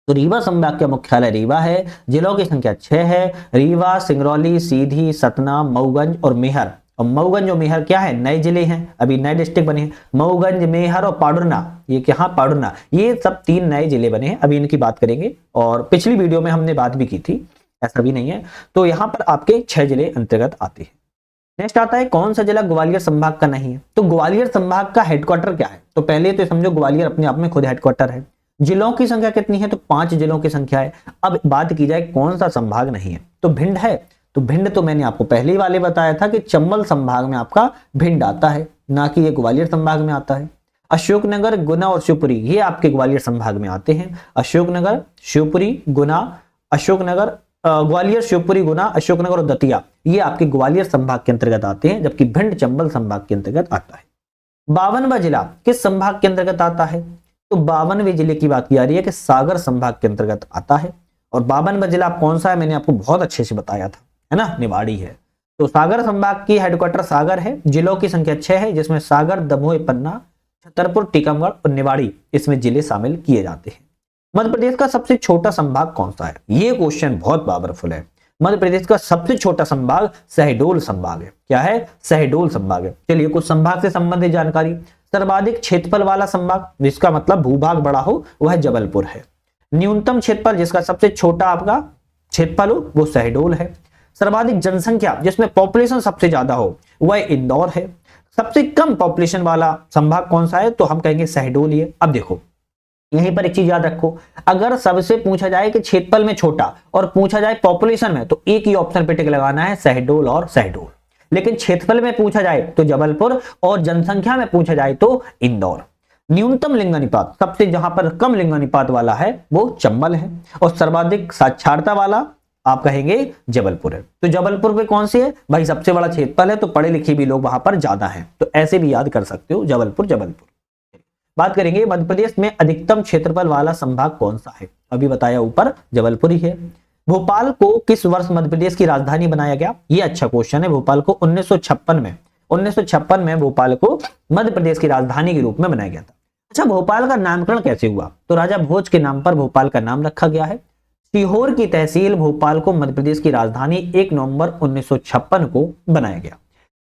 तो रीवा संभाग का मुख्यालय रीवा है, जिलों की संख्या 6 है। रीवा, सिंगरौली, सीधी, सतना, मऊगंज और मेहर। और मऊगंज और मेहर क्या है? नए जिले हैं, अभी नए डिस्ट्रिक्ट बने हैं। मऊगंज, मेहर और पाडुना, ये क्या? पाडुना, ये सब 3 नए जिले बने हैं। अभी इनकी बात करेंगे और पिछली वीडियो में हमने बात भी की थी, ऐसा भी नहीं है। तो यहां पर आपके 6 जिले अंतर्गत आते हैं। नेक्स्ट आता है कौन सा जिला ग्वालियर संभाग का नहीं है? तो ग्वालियर संभाग का हेडक्वार्टर क्या है? तो पहले तो समझो ग्वालियर अपने आप में खुद हेडक्वार्टर है। जिलों की संख्या कितनी है? तो 5 जिलों की संख्या है। अब बात की जाए कौन सा संभाग नहीं है, तो भिंड है। तो भिंड तो मैंने आपको पहले ही वाले बताया था कि चंबल संभाग में आपका भिंड आता है, ना कि ये ग्वालियर संभाग में आता है। अशोकनगर, गुना और शिवपुरी ये आपके ग्वालियर संभाग में आते हैं। अशोकनगर, शिवपुरी, गुना, अशोकनगर, ग्वालियर, शिवपुरी, गुना, अशोकनगर और दतिया ये आपके ग्वालियर संभाग के अंतर्गत आते हैं, जबकि भिंड चंबल संभाग के अंतर्गत आता है। 52वां जिला किस संभाग के अंतर्गत आता है? तो 52वें जिले की बात की जा रही है कि सागर संभाग के अंतर्गत आता है। और 52वां जिला कौन सा है? मैंने आपको बहुत अच्छे से बताया था, है ना? निवाड़ी है। तो सागर संभाग की हेडक्वार्टर सागर है, जिलों की संख्या 6 है, जिसमें सागर, दमोह, पन्ना, छतरपुर, टीकमगढ़ और निवाड़ी इसमें जिले शामिल किए जाते हैं। मध्य प्रदेश का सबसे छोटा संभाग कौन सा है? ये क्वेश्चन बहुत पावरफुल है। मध्य प्रदेश का सबसे छोटा संभाग शहडोल संभाग है। क्या है? शहडोल संभाग है। चलिए कुछ संभाग से संबंधित जानकारी। सर्वाधिक क्षेत्रफल वाला संभाग, जिसका मतलब भूभाग बड़ा हो, वह जबलपुर है। न्यूनतम क्षेत्रफल, जिसका सबसे छोटा आपका क्षेत्रफल हो, वो शहडोल है। सर्वाधिक जनसंख्या, जिसमें पॉपुलेशन सबसे ज्यादा हो, वह इंदौर है। सबसे कम पॉपुलेशन वाला संभाग कौन सा है? तो हम कहेंगे शहडोल ही है। अब देखो यहीं पर एक चीज याद रखो, अगर सबसे पूछा जाए कि क्षेत्रफल में छोटा और पूछा जाए पॉपुलेशन में, तो एक ही ऑप्शन पे टिक लगाना है, शहडोल और शहडोल। लेकिन क्षेत्रफल में पूछा जाए तो जबलपुर और जनसंख्या में पूछा जाए तो इंदौर। न्यूनतम लिंगानुपात, सबसे जहां पर कम लिंगानुपात वाला है वो चंबल है। और सर्वाधिक साक्षरता वाला आप कहेंगे जबलपुर है। तो जबलपुर में कौन सी है भाई, सबसे बड़ा क्षेत्रफल है, तो पढ़े लिखे भी लोग वहां पर ज्यादा हैं, तो ऐसे भी याद कर सकते हो जबलपुर जबलपुर। बात करेंगे मध्य प्रदेश में अधिकतम क्षेत्रफल वाला संभाग कौन सा है, अभी बताया ऊपर जबलपुर ही है। भोपाल को किस वर्ष मध्य प्रदेश की राजधानी बनाया गया, ये अच्छा क्वेश्चन है। भोपाल को 1956 में भोपाल को मध्य प्रदेश की राजधानी के रूप में बनाया गया था। अच्छा, भोपाल का नामकरण कैसे हुआ, तो राजा भोज के नाम पर भोपाल का नाम रखा गया है। सीहोर की तहसील भोपाल को मध्य प्रदेश की राजधानी 1 नवंबर 1956 को बनाया गया।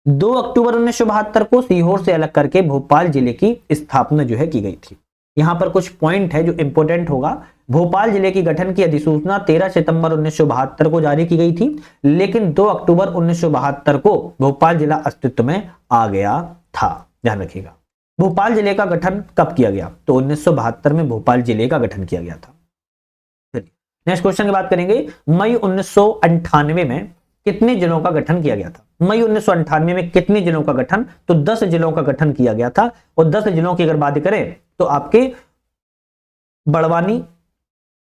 2 अक्टूबर 1972 को सीहोर से अलग करके भोपाल जिले की स्थापना जो है की गई थी। यहां पर कुछ पॉइंट है जो इंपॉर्टेंट होगा। भोपाल जिले की गठन की अधिसूचना 13 सितंबर 1972 को जारी की गई थी, लेकिन 2 अक्टूबर 1972 को भोपाल जिला अस्तित्व में आ गया था। ध्यान रखिएगा, भोपाल जिले का गठन कब किया गया, तो 1972 में भोपाल जिले का गठन किया गया था। नेक्स्ट क्वेश्चन की बात करेंगे, मई 1998 में कितने जिलों का गठन किया गया था। मई 1998 में कितने जिलों का गठन, तो 10 जिलों का गठन किया गया था। और 10 जिलों की अगर बात करें तो आपके बड़वानी,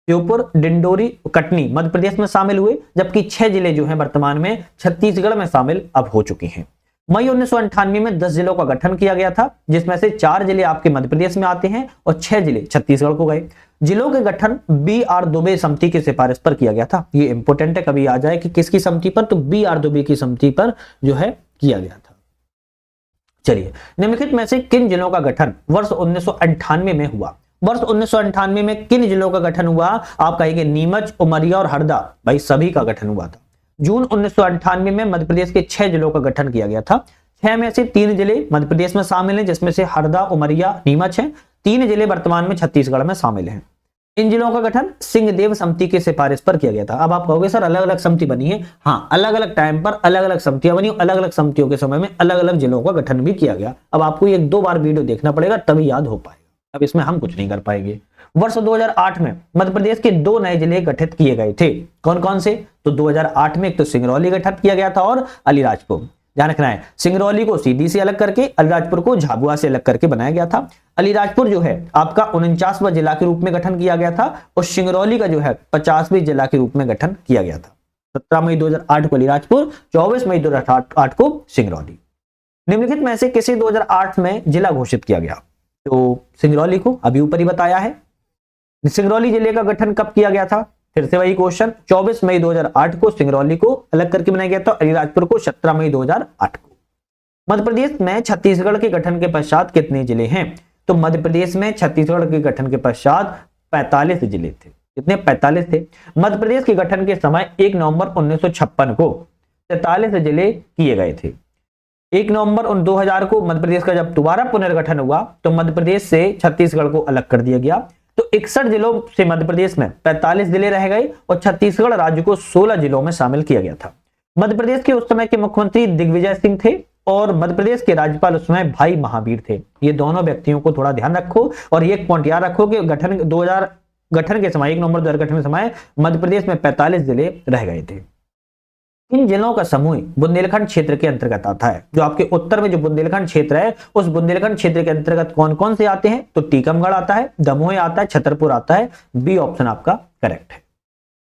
श्योपुर, डिंडोरी, कटनी मध्य प्रदेश में शामिल हुए, जबकि 6 जिले जो हैं वर्तमान में छत्तीसगढ़ में शामिल अब हो चुके हैं। मई 1998 में 10 जिलों का गठन किया गया था, जिसमें से 4 जिले आपके मध्य प्रदेश में आते हैं और 6 जिले छत्तीसगढ़ को गए। जिलों के गठन B.R. दुबे समिति की सिफारिश पर किया गया था। ये इंपॉर्टेंट है, कभी आ जाए कि किसकी समिति पर, तो B.R. दुबे की समिति पर जो है किया गया था। चलिए, निम्नलिखित में से किन जिलों का गठन वर्ष 1998 में हुआ। वर्ष 1998 में किन जिलों का गठन हुआ, आप कहेंगे नीमच, उमरिया और हरदा। भाई सभी का गठन हुआ था। जून 1998 में मध्य प्रदेश के 6 जिलों का गठन किया गया था। 6 में से 3 जिले मध्य प्रदेश में शामिल हैं, जिसमें से हरदा, उमरिया, नीमच है। 3 जिले वर्तमान में छत्तीसगढ़ में शामिल हैं। इन जिलों का गठन सिंहदेव समिति की सिफारिश पर किया गया था। अब आप कहोगे सर अलग अलग समिति बनी है, हाँ अलग अलग टाइम पर अलग अलग समितियां बनी, अलग अलग समितियों के समय में अलग अलग जिलों का गठन भी किया गया। अब आपको 1-2 बार वीडियो देखना पड़ेगा तभी याद हो पाएगा, अब इसमें हम कुछ नहीं कर पाएंगे। वर्ष 2008 में मध्य प्रदेश के 2 नए जिले गठित किए गए थे। कौन कौन से, तो 2008 में एक तो सिंगरौली गठित किया गया था और अलीराजपुर। ध्यान रखना है, सिंगरौली को सीधी से अलग करके, अलीराजपुर को झाबुआ से अलग करके बनाया गया था। अलीराजपुर जो है आपका 49वां जिला के रूप में गठन किया गया था और सिंगरौली का जो है 50वें जिला के रूप में गठन किया गया था। 17 मई 2008 को अलीराजपुर, 24 मई 2008 को सिंगरौली। निम्नलिखित में से किसे 2008 में जिला घोषित किया गया, तो सिंगरौली को, अभी ऊपर ही बताया है। सिंगरौली जिले का गठन कब किया गया था, फिर से वही क्वेश्चन, 24 मई 2008 को सिंगरौली को अलग करके बनाया गया था। अलीराजपुर को 17 मई 2008 को। मध्य प्रदेश में छत्तीसगढ़ के गठन के पश्चात कितने जिले हैं, तो मध्य प्रदेश में छत्तीसगढ़ के गठन के पश्चात 45 जिले थे। कितने, 45 थे। मध्य प्रदेश के गठन के समय 1 नवंबर 1956 को 43 जिले किए गए थे। 1 नवंबर 2000 को मध्य प्रदेश का जब दोबारा पुनर्गठन हुआ तो मध्य प्रदेश से छत्तीसगढ़ को अलग कर दिया गया। तो 61 जिलों से मध्य प्रदेश में 45 जिले रह गए और छत्तीसगढ़ राज्य को 16 जिलों में शामिल किया गया था। मध्य प्रदेश के उस समय के मुख्यमंत्री दिग्विजय सिंह थे और मध्य प्रदेश के राज्यपाल उस समय भाई महावीर थे। ये दोनों व्यक्तियों को थोड़ा ध्यान रखो और एक पॉइंट याद रखो कि गठन के समय 1 नवंबर 2000 गठन के समय मध्य प्रदेश में 45 जिले रह गए थे। इन जिलों का समूह बुंदेलखंड क्षेत्र के अंतर्गत आता है। जो आपके उत्तर में जो बुंदेलखंड क्षेत्र है, उस बुंदेलखंड क्षेत्र के अंतर्गत कौन कौन से आते हैं, तो टीकमगढ़ आता है, दमोह आता है, छतरपुर आता है। बी ऑप्शन आपका करेक्ट है।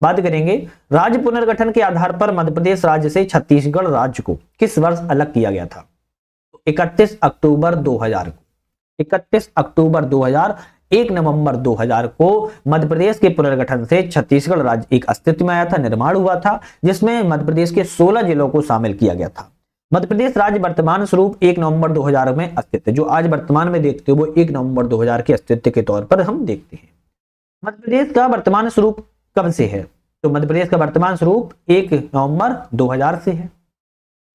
बात करेंगे राज्य पुनर्गठन के आधार पर मध्य प्रदेश राज्य से छत्तीसगढ़ राज्य को किस वर्ष अलग किया गया था, 31 अक्टूबर 2000 को। 31 अक्टूबर 2000, 1 नवंबर 2000 को मध्य प्रदेश के पुनर्गठन से छत्तीसगढ़ राज्य एक अस्तित्व में आया था, निर्माण हुआ था, जिसमें मध्य प्रदेश के 16 जिलों को शामिल किया गया था। मध्य प्रदेश राज्य वर्तमान स्वरूप 1 नवंबर 2000 में अस्तित्व, जो आज वर्तमान में देखते हो वो 1 नवंबर 2000 के अस्तित्व के तौर पर हम देखते हैं। मध्य प्रदेश का वर्तमान स्वरूप कब से है, तो मध्य प्रदेश का वर्तमान स्वरूप 1 नवंबर 2000 से है।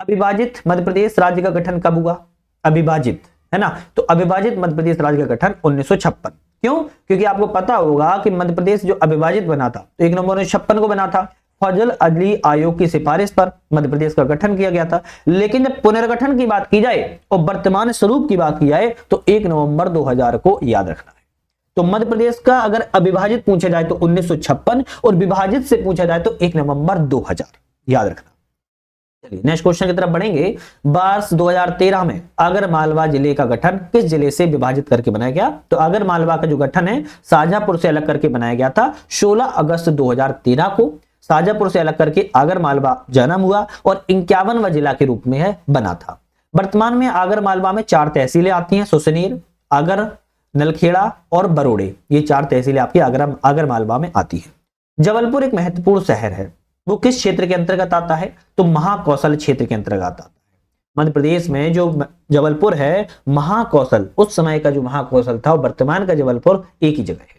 अविभाजित मध्य प्रदेश राज्य का गठन कब हुआ, अविभाजित है ना, तो अविभाजित मध्य प्रदेश राज्य का गठन 1956। क्यों, क्योंकि आपको पता होगा कि मध्य प्रदेश जो अविभाजित बना था तो 1 नवंबर 1956 को बना था। फजल अली आयोग की सिफारिश पर मध्य प्रदेश का गठन किया गया था। लेकिन जब पुनर्गठन की बात की जाए और वर्तमान स्वरूप की बात की जाए तो 1 नवंबर 2000 को याद रखना है। तो मध्य प्रदेश का अगर अविभाजित पूछा जाए तो 1956 और विभाजित से पूछा जाए तो 1 नवंबर 2000, याद रखना। चलिए नेक्स्ट क्वेश्चन की तरफ बढ़ेंगे। वर्ष 2013 में आगर मालवा जिले का गठन किस जिले से विभाजित करके बनाया गया, तो आगर मालवा का जो गठन है शाहजहांपुर से अलग करके बनाया गया था 16 अगस्त 2013 को। शाजापुर से अलग करके आगर मालवा जन्म हुआ और 51वां जिला के रूप में है बना था। वर्तमान में आगर मालवा में 4 तहसीलें आती हैं, सुसनेर, आगर, नलखेड़ा और बरोड़े। ये 4 तहसीलें आपकी आगर मालवा में आती है। जबलपुर एक महत्वपूर्ण शहर है, वो किस क्षेत्र के अंतर्गत आता है? तो महाकौशल क्षेत्र के अंतर्गत आता है। मध्य प्रदेश में जो जबलपुर है, महाकौशल, उस समय का जो महाकौशल था, वर्तमान का जबलपुर एक ही जगह है।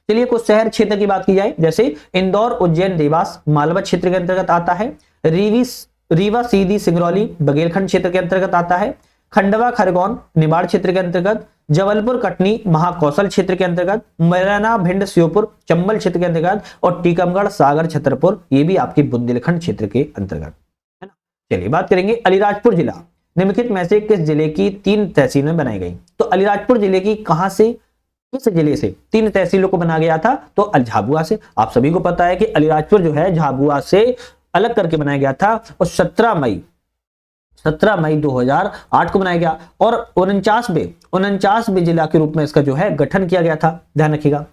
चलिए कुछ शहर क्षेत्र की बात की जाए, जैसे इंदौर, उज्जैन, देवास मालवा क्षेत्र के अंतर्गत आता है। रीवा, सीधी, सिंगरौली बघेलखंड क्षेत्र के अंतर्गत आता है। खंडवा, खरगोन निमाड़ क्षेत्र के अंतर्गत। जबलपुर, कटनी महाकौशल क्षेत्र के अंतर्गत। मुरैना, भिंड, श्योपुर चंबल क्षेत्र के अंतर्गत। और टीकमगढ़, सागर, छतरपुर ये भी आपके बुंदेलखंड क्षेत्र के अंतर्गत है ना। चलिए बात करेंगे अलीराजपुर जिला निम्नलिखित में से किस जिले की 3 तहसील में बनाई गई? तो अलीराजपुर जिले की कहां से, किस जिले से 3 तहसीलों को बनाया गया था? तो झाबुआ से। आप सभी को पता है कि अलीराजपुर जो है झाबुआ से अलग करके बनाया गया था और 17 मई 2008 को बनाया गया और 49वें जिला के रूप में इसका जो है गठन किया गया था, ध्यान रखिएगा।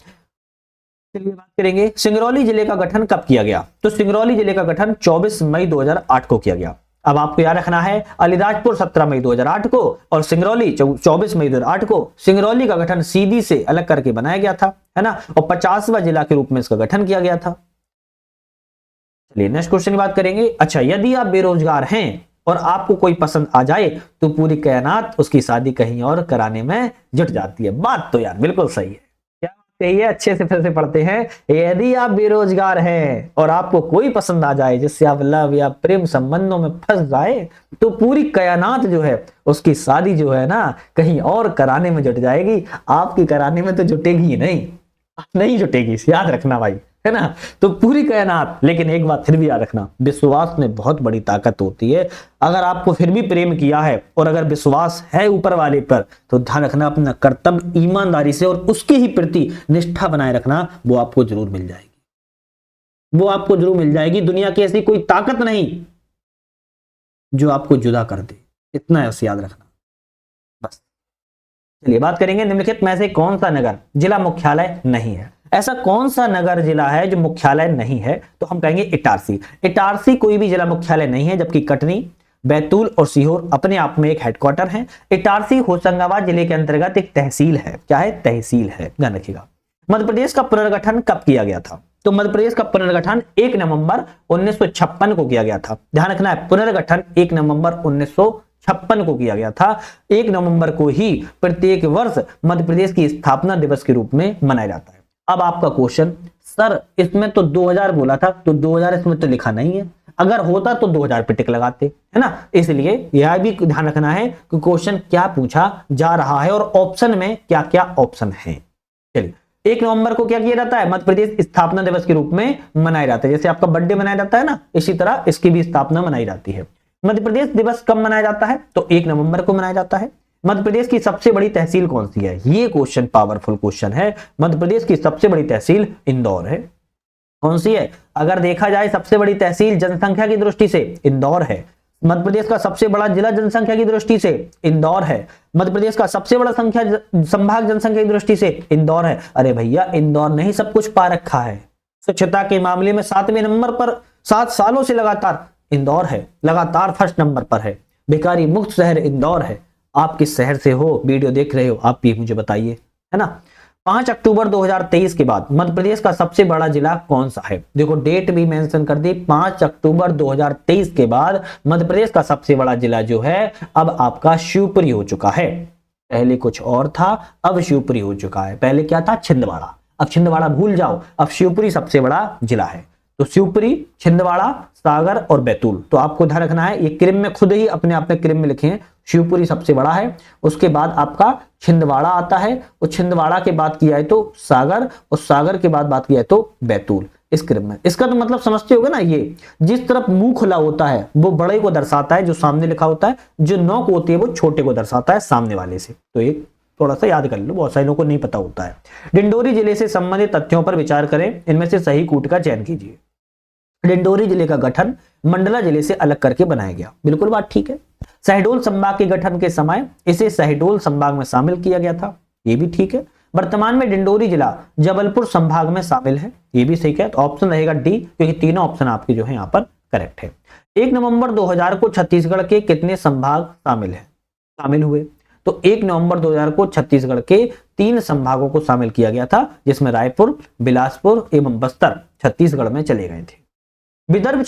चलिए बात करेंगे सिंगरौली जिले का गठन कब किया गया? तो सिंगरौली जिले का गठन 24 मई 2008 को किया गया। अब आपको याद रखना है, अलीराजपुर 17 मई 2008 को और सिंगरौली 24 मई 2008 को। सिंगरौली का गठन सीधी से अलग करके बनाया गया था, है ना, और 50वां जिला के रूप में इसका गठन किया गया था। चलिए नेक्स्ट क्वेश्चन की बात करेंगे। अच्छा, यदि आप बेरोजगार हैं और आपको कोई पसंद आ जाए तो पूरी कायनात उसकी शादी कहीं और कराने में जुट जाती है। बात तो यार बिल्कुल सही है। क्या सही है? अच्छे से फिर से पढ़ते हैं। यदि आप बेरोजगार हैं और आपको कोई पसंद आ जाए जिससे आप लव या प्रेम संबंधों में फंस जाए तो पूरी कायनात जो है उसकी शादी जो है ना कहीं और कराने में जुट जाएगी। आपकी कराने में तो जुटेगी ही नहीं जुटेगी, याद रखना भाई, है ना। तो पूरी कायनात, लेकिन एक बात फिर भी याद रखना, विश्वास में बहुत बड़ी ताकत होती है। अगर आपको फिर भी प्रेम किया है और अगर विश्वास है ऊपर वाले पर तो ध्यान रखना, अपना कर्तव्य ईमानदारी से और उसके ही प्रति निष्ठा बनाए रखना, वो आपको जरूर मिल जाएगी। दुनिया की ऐसी कोई ताकत नहीं जो आपको जुदा कर दे, इतना याद रखना बस। चलिए बात करेंगे निम्नलिखित में से कौन सा नगर जिला मुख्यालय नहीं है? ऐसा कौन सा नगर जिला है जो मुख्यालय नहीं है? तो हम कहेंगे इटारसी। इटारसी कोई भी जिला मुख्यालय नहीं है, जबकि कटनी, बैतूल और सीहोर अपने आप में एक हेडक्वार्टर है। इटारसी होशंगाबाद जिले के अंतर्गत एक तहसील है। क्या है? तहसील है, ध्यान रखिएगा। मध्य प्रदेश का पुनर्गठन कब किया गया था? तो मध्य प्रदेश का पुनर्गठन 1 नवंबर 1956 को किया गया था। ध्यान रखना है, पुनर्गठन 1 नवंबर 1956 को किया गया था। 1 नवंबर को ही प्रत्येक वर्ष मध्य प्रदेश की स्थापना दिवस के रूप में मनाया जाता है। अब आपका क्वेश्चन, सर इसमें तो 2000 बोला था, तो 2000 इसमें तो लिखा नहीं है, अगर होता तो 2000 पे टिक लगाते, है ना। इसलिए यह भी ध्यान रखना है कि क्वेश्चन क्या पूछा जा रहा है और ऑप्शन में क्या क्या ऑप्शन है। चलिए, 1 नवंबर को क्या किया जाता है? मध्य प्रदेश स्थापना दिवस के रूप में मनाया जाता है। जैसे आपका बर्थडे मनाया जाता है ना, इसी तरह इसकी भी स्थापना मनाई जाती है। मध्य प्रदेश दिवस कब मनाया जाता है? तो 1 नवंबर को मनाया जाता है। मध्य प्रदेश की सबसे बड़ी तहसील कौन सी है? ये क्वेश्चन पावरफुल क्वेश्चन है। मध्य प्रदेश की सबसे बड़ी तहसील इंदौर है। कौन सी है? अगर देखा जाए सबसे बड़ी तहसील जनसंख्या की दृष्टि से इंदौर है। मध्य प्रदेश का सबसे बड़ा जिला जनसंख्या की दृष्टि से इंदौर है। मध्य प्रदेश का सबसे बड़ा संभाग जनसंख्या की दृष्टि से इंदौर है। अरे भैया, इंदौर ने ही सब कुछ पा रखा है। स्वच्छता के मामले में 7वें नंबर पर 7 सालों से लगातार इंदौर है, लगातार फर्स्ट नंबर पर है। बेकारी मुक्त शहर इंदौर है। आप किस शहर से हो, वीडियो देख रहे हो, आप भी मुझे बताइए, है ना। 5 अक्टूबर 2023 के बाद मध्य प्रदेश का सबसे बड़ा जिला कौन सा है? देखो डेट भी मेंशन कर दी, 5 अक्टूबर 2023 के बाद मध्य प्रदेश का सबसे बड़ा जिला जो है अब आपका शिवपुरी हो चुका है। पहले कुछ और था, अब शिवपुरी हो चुका है। पहले क्या था? छिंदवाड़ा। अब छिंदवाड़ा भूल जाओ, अब शिवपुरी सबसे बड़ा जिला है। तो शिवपुरी, छिंदवाड़ा, सागर और बैतूल। तो आपको ध्यान रखना है, ये क्रिम में खुद ही अपने आप में क्रिम में लिखे हैं। शिवपुरी सबसे बड़ा है, उसके बाद आपका छिंदवाड़ा आता है, और छिंदवाड़ा के बाद किया है तो सागर, और सागर के बाद बात किया है तो बैतूल इस क्रम में। इसका तो मतलब समझते होगे ना, ये जिस तरफ मुंह खुला होता है वो बड़े को दर्शाता है, जो सामने लिखा होता है, जो नोक होती है वो छोटे को दर्शाता है सामने वाले से। तो एक थोड़ा सा याद कर लो, बहुत सारे लोगों को नहीं पता होता है। डिंडोरी जिले से संबंधित तथ्यों पर विचार करें, इनमें से सही कूट का चयन कीजिए। डिंडोरी जिले का गठन मंडला जिले से अलग करके बनाया गया, बिल्कुल बात ठीक है। शहडोल संभाग के गठन के समय इसे शहडोल संभाग में शामिल किया गया था, ये भी ठीक है। वर्तमान में डिंडोरी जिला जबलपुर संभाग में शामिल है, ये भी सही है। तो ऑप्शन रहेगा डी, क्योंकि तीनों ऑप्शन आपके जो है यहाँ पर करेक्ट है। 1 नवंबर 2000 को छत्तीसगढ़ के कितने संभाग शामिल हुए? तो 1 नवंबर 2000 को छत्तीसगढ़ के 3 संभागों को शामिल किया गया था, जिसमें रायपुर, बिलासपुर एवं बस्तर छत्तीसगढ़ में चले गए थे। विदर्भ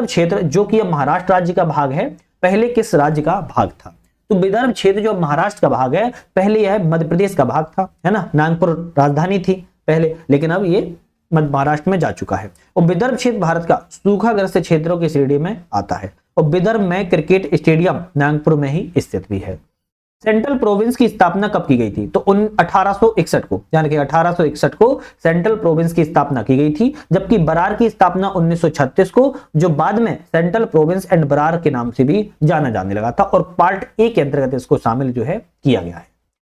क्षेत्र जो कि अब महाराष्ट्र राज्य का भाग है, पहले किस राज्य का भाग था? तो विदर्भ क्षेत्र जो महाराष्ट्र का भाग है, पहले यह मध्य प्रदेश का भाग था, है ना, नागपुर राजधानी थी पहले, लेकिन अब ये महाराष्ट्र में जा चुका है। और विदर्भ क्षेत्र भारत का सूखाग्रस्त क्षेत्रों की श्रेणी में आता है, और विदर्भ में क्रिकेट स्टेडियम नागपुर में ही स्थित भी है। सेंट्रल प्रोविंस की स्थापना कब की गई थी? तो 1861 को, यानी कि 1861 को सेंट्रल प्रोविंस की स्थापना की गई थी, जबकि बरार की स्थापना 1936 को, जो बाद में सेंट्रल प्रोविंस एंड बरार के नाम से भी जाना जाने लगा था, और पार्ट ए के अंतर्गत इसको शामिल जो है किया गया है।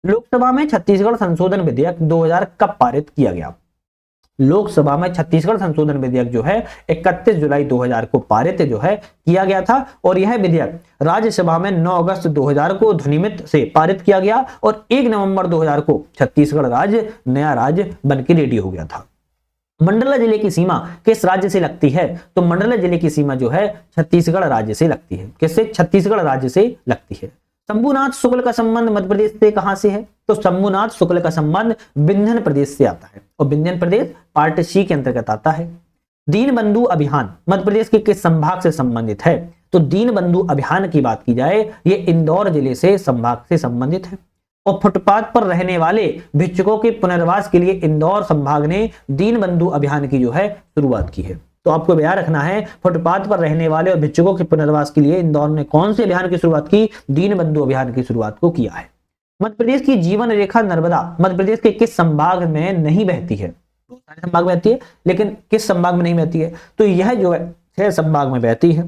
लोकसभा में छत्तीसगढ़ संशोधन विधेयक 2000 कब पारित किया गया? लोकसभा में छत्तीसगढ़ संशोधन विधेयक जो है 31 जुलाई 2000 को पारित जो है किया गया था, और यह विधेयक राज्यसभा में 9 अगस्त 2000 को ध्वनिमत से पारित किया गया, और 1 नवंबर 2000 को छत्तीसगढ़ राज्य नया राज्य बनकर रेडी हो गया था। मंडला जिले की सीमा किस राज्य से लगती है? तो मंडला जिले की सीमा जो है छत्तीसगढ़ राज्य से लगती है। किससे? छत्तीसगढ़ राज्य से लगती है। शंभुनाथ शुक्ल का संबंध मध्य प्रदेश से कहां से है? तो शंभुनाथ शुक्ल का संबंध विंध्यन प्रदेश से आता है, और विंध्यन प्रदेश पार्ट सी के अंतर्गत आता है। दीनबंधु अभियान मध्य प्रदेश के किस संभाग से संबंधित है? तो दीनबंधु अभियान की बात की जाए, ये इंदौर जिले से संभाग से संबंधित है। और फुटपाथ पर रहने वाले भिक्षुकों के पुनर्वास के लिए इंदौर संभाग ने दीनबंधु अभियान की जो है शुरुआत की है। तो आपको याद रखना है, फुटपाथ पर रहने वाले और भिक्षुकों के पुनर्वास के लिए इंदौर ने कौन से अभियान की शुरुआत की? दीनबंधु अभियान की शुरुआत को किया है। मध्य प्रदेश की जीवन रेखा नर्मदा मध्य प्रदेश के किस संभाग में नहीं बहती है? तो सारे संभाग में बहती है, लेकिन किस संभाग में नहीं बहती है? तो यह जो है 6 संभाग में बहती है।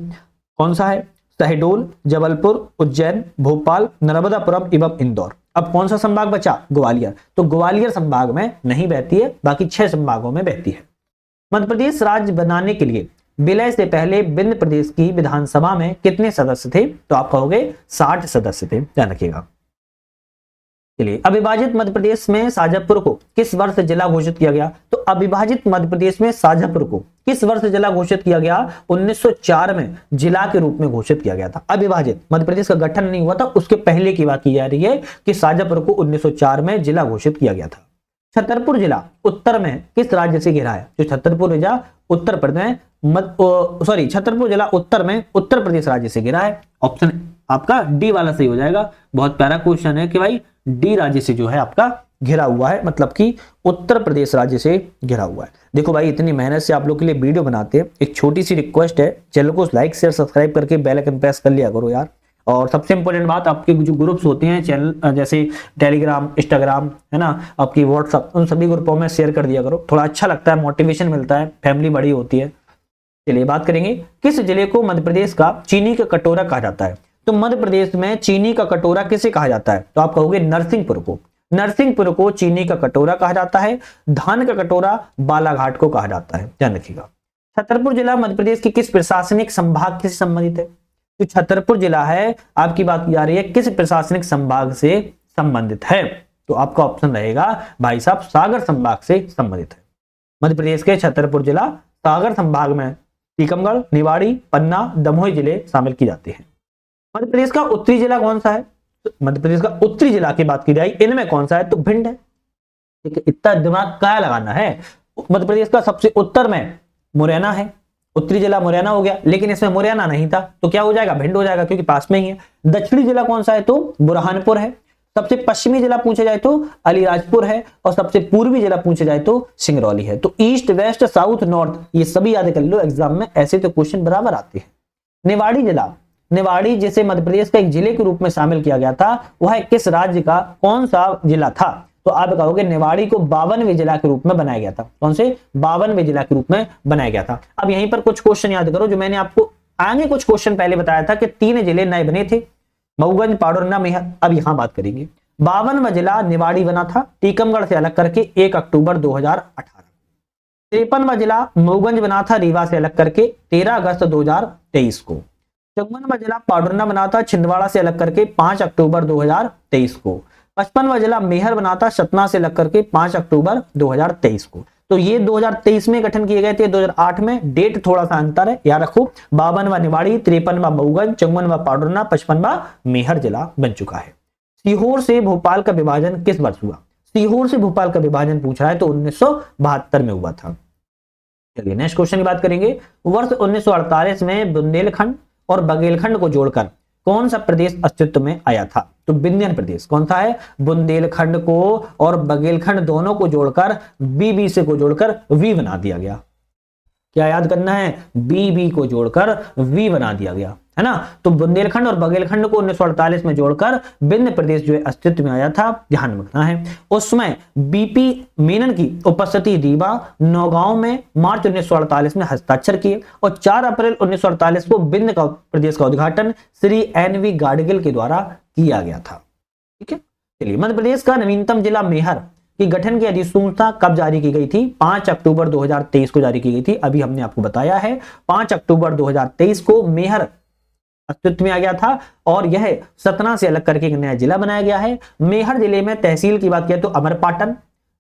कौन सा है? शहडोल, जबलपुर, उज्जैन, भोपाल, नर्मदापुरम एवं इंदौर। अब कौन सा संभाग बचा? ग्वालियर। तो ग्वालियर संभाग में नहीं बहती है, बाकी 6 संभागों में बहती है। मध्य प्रदेश राज्य बनाने के लिए विलय से पहले विंध्य प्रदेश की विधानसभा में कितने सदस्य थे? तो आप कहोगे 60 सदस्य थे, ध्यान रखिएगा। चलिए, अविभाजित मध्य प्रदेश में शाजापुर को किस वर्ष जिला घोषित किया गया? तो अविभाजित मध्य प्रदेश में शाजापुर को किस वर्ष जिला घोषित किया गया? 1904 में जिला के रूप में घोषित किया गया था। अविभाजित मध्य प्रदेश का गठन नहीं हुआ था, उसके पहले की बात की जा रही है कि शाजापुर को 1904 में जिला घोषित किया गया था। छतरपुर जिला उत्तर में किस राज्य से घिरा है? जो छतरपुर जिला उत्तर प्रदेश छतरपुर जिला उत्तर में उत्तर प्रदेश राज्य से घिरा है। ऑप्शन आपका डी वाला सही हो जाएगा। बहुत प्यारा क्वेश्चन है कि भाई डी राज्य से जो है आपका घिरा हुआ है, मतलब कि उत्तर प्रदेश राज्य से घिरा हुआ है। देखो भाई, इतनी मेहनत से आप लोग के लिए वीडियो बनाते हैं, एक छोटी सी रिक्वेस्ट है, चैनल को लाइक शेयर सब्सक्राइब करके बेल आइकन प्रेस कर लिया करो यार। और सबसे इंपॉर्टेंट बात, आपके जो ग्रुप्स होते हैं चैनल, जैसे टेलीग्राम, इंस्टाग्राम, है ना, आपकी व्हाट्सएप, उन सभी ग्रुपों में शेयर कर दिया करो, थोड़ा अच्छा लगता है, मोटिवेशन मिलता है, फैमिली बड़ी होती है। चलिए बात करेंगे, किस जिले को मध्य प्रदेश का चीनी का कटोरा कहा जाता है? तो मध्य प्रदेश में चीनी का कटोरा किसे कहा जाता है? तो आप कहोगे नरसिंहपुर को। नरसिंहपुर को चीनी का कटोरा कहा जाता है। धान का कटोरा बालाघाट को कहा जाता है, ध्यान रखिएगा। छतरपुर जिला मध्य प्रदेश के किस प्रशासनिक संभाग से संबंधित है? जो छतरपुर जिला है, आपकी बात की जा रही है, किस प्रशासनिक संभाग से संबंधित है? तो आपका ऑप्शन रहेगा भाई साहब सागर संभाग से संबंधित है। मध्य प्रदेश के छतरपुर जिला सागर संभाग में टीकमगढ़, निवाड़ी, पन्ना, दमोह जिले शामिल की जाते हैं। मध्य प्रदेश का उत्तरी जिला कौन सा है? मध्य प्रदेश का उत्तरी जिला की बात की जाए, इनमें कौन सा है? तो भिंड है। ठीक है, इतना दिमाग क्या लगाना है। मध्य प्रदेश का सबसे उत्तर में मुरैना है, उत्तरी जिला मुरैना हो गया, लेकिन इसमें मुरैना नहीं था, तो क्या हो जाएगा? भिंड हो जाएगा, क्योंकि पास में ही है। दक्षिणी जिला कौन सा है? तो बुरहानपुर है। सबसे पश्चिमी जिला पूछा जाए तो अलीराजपुर है, और सबसे पूर्वी जिला पूछा जाए तो सिंगरौली है। तो ईस्ट, वेस्ट, साउथ, नॉर्थ, ये सभी याद कर लो, एग्जाम में ऐसे तो क्वेश्चन बराबर आते हैं। निवाड़ी जिला, निवाड़ी जिसे मध्य प्रदेश का एक जिले के रूप में शामिल किया गया था, वह किस राज्य का कौन सा जिला था? तो आप कहोगे निवाड़ी को 52वें जिला के रूप में बनाया गया था। कौन से? 52वें जिला के रूप में बनाया गया था। अब यहीं पर कुछ क्वेश्चन याद करो, जो मैंने आपको आगे कुछ क्वेश्चन पहले बताया था कि 3 जिले नए बने थे, मऊगंज, पाडुरना, मेहर। अब यहां बात करेंगे, 52वां जिला निवाड़ी बना था टीकमगढ़ से अलग करके 1 अक्टूबर 2018। 53वां जिला मऊगंज बना था रीवा से अलग करके 13 अगस्त 2023 को। 54वां जिला पाडुरना बना था छिंदवाड़ा से अलग करके 5 अक्टूबर 2023 को। 55वां जिला मेहर बना था सतना से लग करके 5 अक्टूबर 2023 को। तो ये 2023 में गठन किए गए थे, 2008 में, डेट थोड़ा सा अंतर है, याद रखो। 52वां निवाड़ी, 53वां मऊगंज, 54वां पाडुरना, 55वां मेहर जिला बन चुका है। सीहोर से भोपाल का विभाजन किस वर्ष हुआ? सीहोर से भोपाल का विभाजन पूछा है तो 1972 में हुआ था। चलिए नेक्स्ट क्वेश्चन की बात करेंगे। वर्ष 1948 में बुंदेलखंड और बघेलखंड को जोड़कर कौन सा प्रदेश अस्तित्व में आया था? तो विंध्यन प्रदेश। कौन सा है? बुंदेलखंड को और बघेलखंड दोनों को जोड़कर बीबीसी को जोड़कर वी बना दिया गया। क्या याद करना है? बी को जोड़कर वी बना दिया गया, है ना। तो बुंदेलखंड और बघेलखंड को 1948 में जोड़कर विंध्य प्रदेश जो है अस्तित्व में आया था, ध्यान में रखना है। उस समय बीपी मेनन की उपस्थिति रीवा, नौगांव में मार्च 1948 में हस्ताक्षर किए और 4 अप्रैल 1948 को विंध्य का प्रदेश का उद्घाटन श्री एन.वी. गाडगिल के द्वारा किया गया था। ठीक है, चलिए मध्य प्रदेश का नवीनतम जिला मेहर की गठन की अधिसूचना कब जारी की गई थी? 5 अक्टूबर 2023 को जारी की गई थी। अभी हमने आपको बताया है 5 अक्टूबर 2023 को मेहर अस्तित्व में आ गया था और यह सतना से अलग करके एक नया जिला बनाया गया है। मेहर जिले में तहसील की बात किया तो अमरपाटन,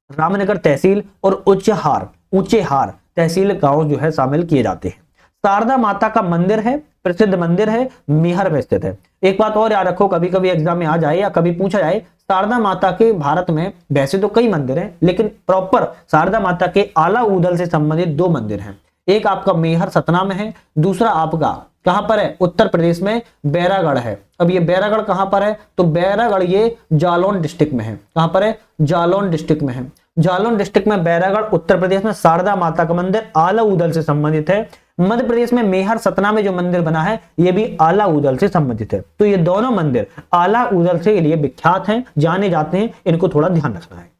रामनगर तहसील और ऊंचेहार तहसील गांव जो है शामिल किए जाते हैं। शारदा माता का मंदिर है, प्रसिद्ध मंदिर है, मेहर में स्थित है। एक बात और याद रखो, कभी कभी एग्जाम में आ जाए या कभी पूछा जाए, शारदा माता के भारत में वैसे तो कई मंदिर हैं, लेकिन प्रॉपर शारदा माता के आला ऊदल से संबंधित 2 मंदिर हैं। एक आपका मेहर सतना में है, दूसरा आपका कहां पर है? उत्तर प्रदेश में बैरागढ़ है। अब ये बैरागढ़ कहां पर है? तो बैरागढ़ ये जालौन डिस्ट्रिक्ट में है। कहां पर है? जालौन डिस्ट्रिक्ट में है। जालौन डिस्ट्रिक्ट में बैरागढ़ उत्तर प्रदेश में शारदा माता का मंदिर आला ऊदल से संबंधित है। मध्य प्रदेश में मेहर सतना में जो मंदिर बना है ये भी आला ऊदल से संबंधित है। तो ये दोनों मंदिर आला ऊदल से लिए विख्यात हैं, जाने जाते हैं, इनको थोड़ा ध्यान रखना है।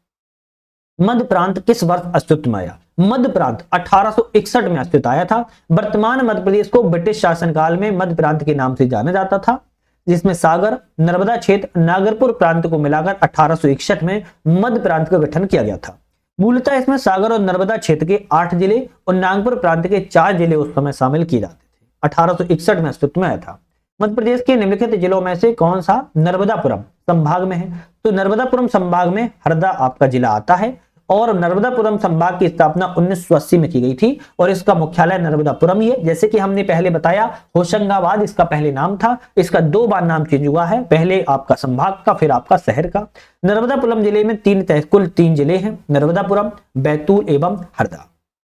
मध्य प्रांत किस वर्ष अस्तित्व में आया? मध्य प्रांत 1861 में अस्तित्व आया था। वर्तमान मध्य प्रदेश को ब्रिटिश शासनकाल में मध्य प्रांत के नाम से जाना जाता था, जिसमें सागर, नर्मदा क्षेत्र, नागरपुर प्रांत को मिलाकर 1861 में मध्य प्रांत का गठन किया गया था। मूलतः इसमें सागर और नर्मदा क्षेत्र के 8 जिले और नागपुर प्रांत के 4 जिले उस समय शामिल किए जाते थे। 1861 में अस्तित्व में आया था। मध्य प्रदेश के निम्नलिखित जिलों में से कौन सा नर्मदापुरम संभाग में है? तो नर्मदापुरम संभाग में हरदा आपका जिला आता है और नर्मदापुरम संभाग की स्थापना 1980 में की गई थी और इसका मुख्यालय नर्मदापुरम ही है। जैसे कि हमने पहले बताया, होशंगाबाद इसका पहले नाम था, इसका 2 बार नाम चेंज हुआ है, पहले आपका संभाग का, फिर आपका शहर का। नर्मदापुरम जिले में कुल 3 जिले हैं, नर्मदापुरम, बैतूल एवं हरदा।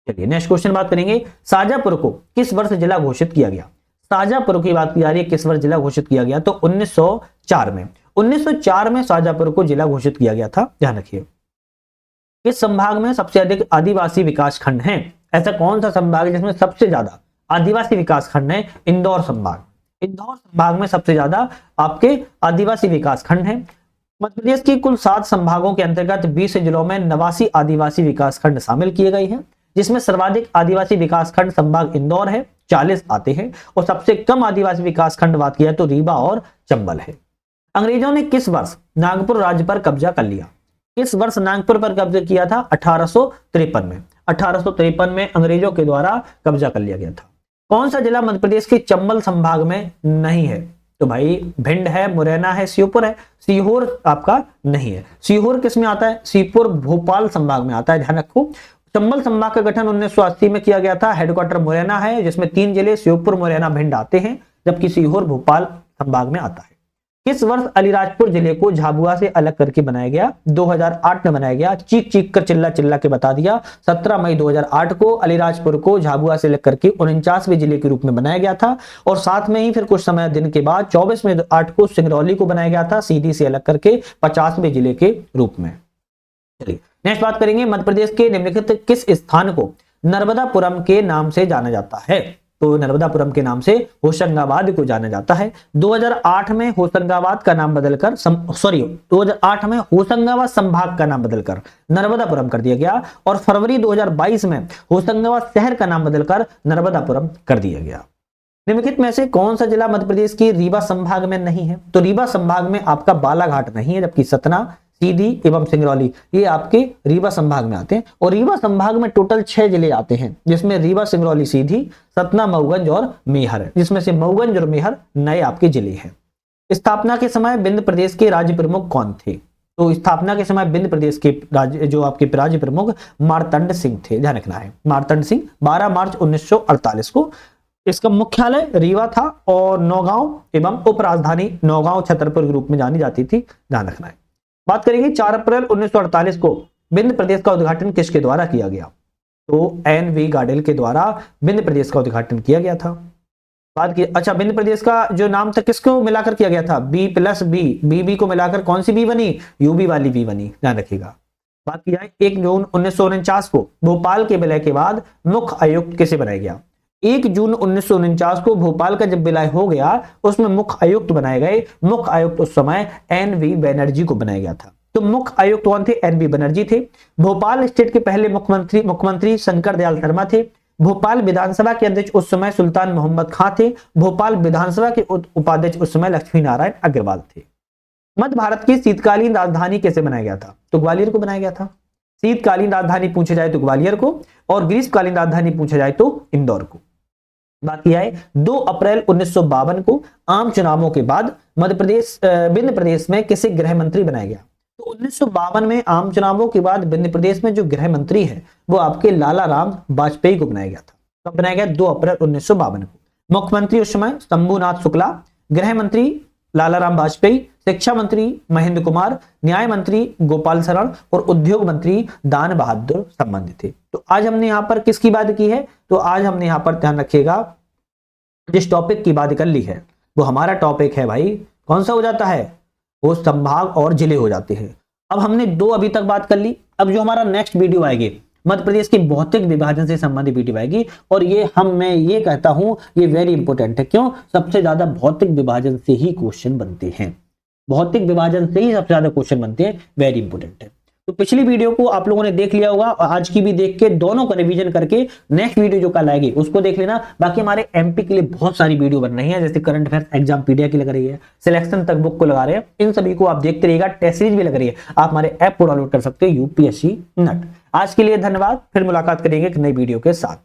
चलिए नेक्स्ट क्वेश्चन बात करेंगे। शाजापुर को किस वर्ष जिला घोषित किया गया? शाजापुर की बात की जा रही है, किस वर्ष जिला घोषित किया गया? तो 1904 में। 1904 में शाजापुर को जिला घोषित किया गया था, ध्यान रखिए। इस संभाग में सबसे अधिक आदिवासी विकास खंड हैं। ऐसा कौन सा संभाग है जिसमें सबसे ज्यादा आदिवासी विकास खंड है? इंदौर संभाग। इंदौर संभाग में सबसे ज्यादा आपके आदिवासी विकास खंड हैं। मध्य प्रदेश की कुल 7 संभागों के अंतर्गत 20 जिलों में 89 आदिवासी विकास खंड शामिल किए गए हैं, जिसमें सर्वाधिक आदिवासी विकास खंड संभाग इंदौर है, 40 आते हैं, और सबसे कम आदिवासी विकास खंड बात किया तो रीवा और चंबल है। अंग्रेजों ने किस वर्ष नागपुर राज्य पर कब्जा कर लिया? किस वर्ष नागपुर पर कब्जा किया था? 1853 में। 1853 में अंग्रेजों के द्वारा कब्जा कर लिया गया था। कौन सा जिला मध्य प्रदेश के चंबल संभाग में नहीं है? तो भाई भिंड है, मुरैना है, श्योपुर है। सीहोर आपका नहीं है। सीहोर किस में आता है? सीहोर भोपाल संभाग में आता है, ध्यान रखो। चंबल संभाग का गठन 1980 में किया गया था। हेडक्वार्टर मुरैना है, जिसमें 3 जिले श्योपुर, मुरैना, भिंड आते हैं, जबकि सीहोर भोपाल संभाग में आता है। किस वर्ष अलीराजपुर जिले को झाबुआ से अलग करके बनाया गया? 2008 में बनाया गया। चीख चीख कर चिल्ला चिल्ला के बता दिया। 17 मई 2008 को अलीराजपुर को झाबुआ से अलग करके 49वें जिले के रूप में बनाया गया था और साथ में ही फिर कुछ समय दिन के बाद 24 मई 2008 को सिंगरौली को बनाया गया था, सीधी से अलग करके 50वें जिले के रूप में। चलिए नेक्स्ट बात करेंगे। मध्य प्रदेश के निम्नलिखित किस स्थान को नर्मदापुरम के नाम से जाना जाता है? तो नर्मदापुरम के नाम से होशंगाबाद को जाना जाता है। 2008 में होशंगाबाद का नाम बदलकर 2008 में होशंगाबाद संभाग का नाम बदलकर नर्मदापुरम कर दिया गया और फरवरी 2022 में होशंगाबाद शहर का नाम बदलकर नर्मदापुरम कर दिया गया। निम्नलिखित में से कौन सा जिला मध्य प्रदेश के रीवा संभाग में नहीं है? तो रीवा संभाग में आपका बालाघाट नहीं है, जबकि सतना, सीधी एवं सिंगरौली ये आपके रीवा संभाग में आते हैं और रीवा संभाग में टोटल 6 जिले आते हैं, जिसमें रीवा, सिंगरौली, सीधी, सतना, मऊगंज और मेहर है, जिसमें से मऊगंज और मेहर नए आपके जिले हैं। स्थापना के समय विंध्य प्रदेश के राज्य प्रमुख कौन थे? तो स्थापना के समय विंध्य प्रदेश के राज्य जो आपके राज्य प्रमुख मार्तंड सिंह थे, ध्यान रखना है, मार्तंड सिंह 12 मार्च 1948 को। इसका मुख्यालय रीवा था और नौगांव एवं उपराजधानी नौगांव छतरपुर के रूप में जानी जाती थी, ध्यान रखना है। बात करेंगे 4 अप्रैल 1948 को विंध्य प्रदेश का उद्घाटन किसके द्वारा किया गया? तो एन.वी. गाडेल के द्वारा विंध्य प्रदेश का उद्घाटन किया गया था। बात की अच्छा, विंध्य प्रदेश का जो नाम था किसको मिलाकर किया गया था? B+B, बी को मिलाकर कौन सी बी बनी? यूबी वाली बी बनी, ध्यान रखिएगा। बात की जाए 1 जून 1949 को भोपाल के विलय के बाद मुख्य आयुक्त किसे बनाया गया? 1 जून 1949 को भोपाल का जब विलय हो गया उसमें मुख्य आयुक्त बनाए गए। मुख्य आयुक्त उस समय एन.वी. बनर्जी को बनाया गया था। तो मुख्य आयुक्त कौन थे? एन.वी. बनर्जी थे। भोपाल स्टेट के पहले मुख्यमंत्री शंकर दयाल शर्मा थे। भोपाल विधानसभा के अध्यक्ष उस समय सुल्तान मोहम्मद खां थे। भोपाल विधानसभा के उपाध्यक्ष उस समय लक्ष्मी नारायण अग्रवाल थे। मध्य भारत की शीतकालीन राजधानी कैसे बनाया गया था? तो ग्वालियर को बनाया गया था। शीतकालीन राजधानी पूछा जाए तो ग्वालियर को, और ग्रीष्मकालीन राजधानी पूछा जाए तो इंदौर को। बाकी आए 2 अप्रैल 1952 को आम चुनावों के बाद विंध्य प्रदेश में किसे गृह मंत्री बनाया गया? तो 1952 में आम चुनावों के बाद विंध्य प्रदेश में जो गृह मंत्री है वो आपके लाला राम वाजपेयी को बनाया गया था। कब बनाया गया? 2 अप्रैल 1952 को। मुख्यमंत्री उस समय शंभुनाथ शुक्ला, गृह मंत्री लाला राम वाजपेयी, शिक्षा मंत्री महेंद्र कुमार, न्याय मंत्री गोपाल शरण और उद्योग मंत्री दान बहादुर संबंधित थे। तो आज हमने यहाँ पर किसकी बात की है? तो आज हमने यहाँ पर ध्यान रखिएगा जिस टॉपिक की बात कर ली है वो हमारा टॉपिक है भाई, कौन सा हो जाता है? वो संभाग और जिले हो जाते हैं। अब हमने 2 अभी तक बात कर ली। अब जो हमारा नेक्स्ट वीडियो आएगी मध्य प्रदेश की भौतिक विभाजन से संबंधित वीडियो आएगी, और मैं ये कहता हूं ये वेरी इंपॉर्टेंट है। क्यों? सबसे ज्यादा भौतिक विभाजन से ही क्वेश्चन बनते हैं, भौतिक विभाजन से ही सबसे ज्यादा क्वेश्चन बनते हैं, वेरी इंपॉर्टेंट है। तो पिछली वीडियो को आप लोगों ने देख लिया होगा और आज की भी देख के दोनों का रिवीजन करके नेक्स्ट वीडियो जो कल आएगी उसको देख लेना। बाकी हमारे एमपी के लिए बहुत सारी वीडियो बन रही है, जैसे करंट अफेयर्स एग्जाम पीडीएफ की लग रही है, सिलेक्शन तक बुक को लगा रहे हैं, इन सभी को आप देखते रहिएगा। टेस्ट सीरीज भी लग रही है, आप हमारे ऐप को डाउनलोड कर सकते हैं यूपीएससी नट। आज के लिए धन्यवाद, फिर मुलाकात करेंगे एक नई वीडियो के साथ।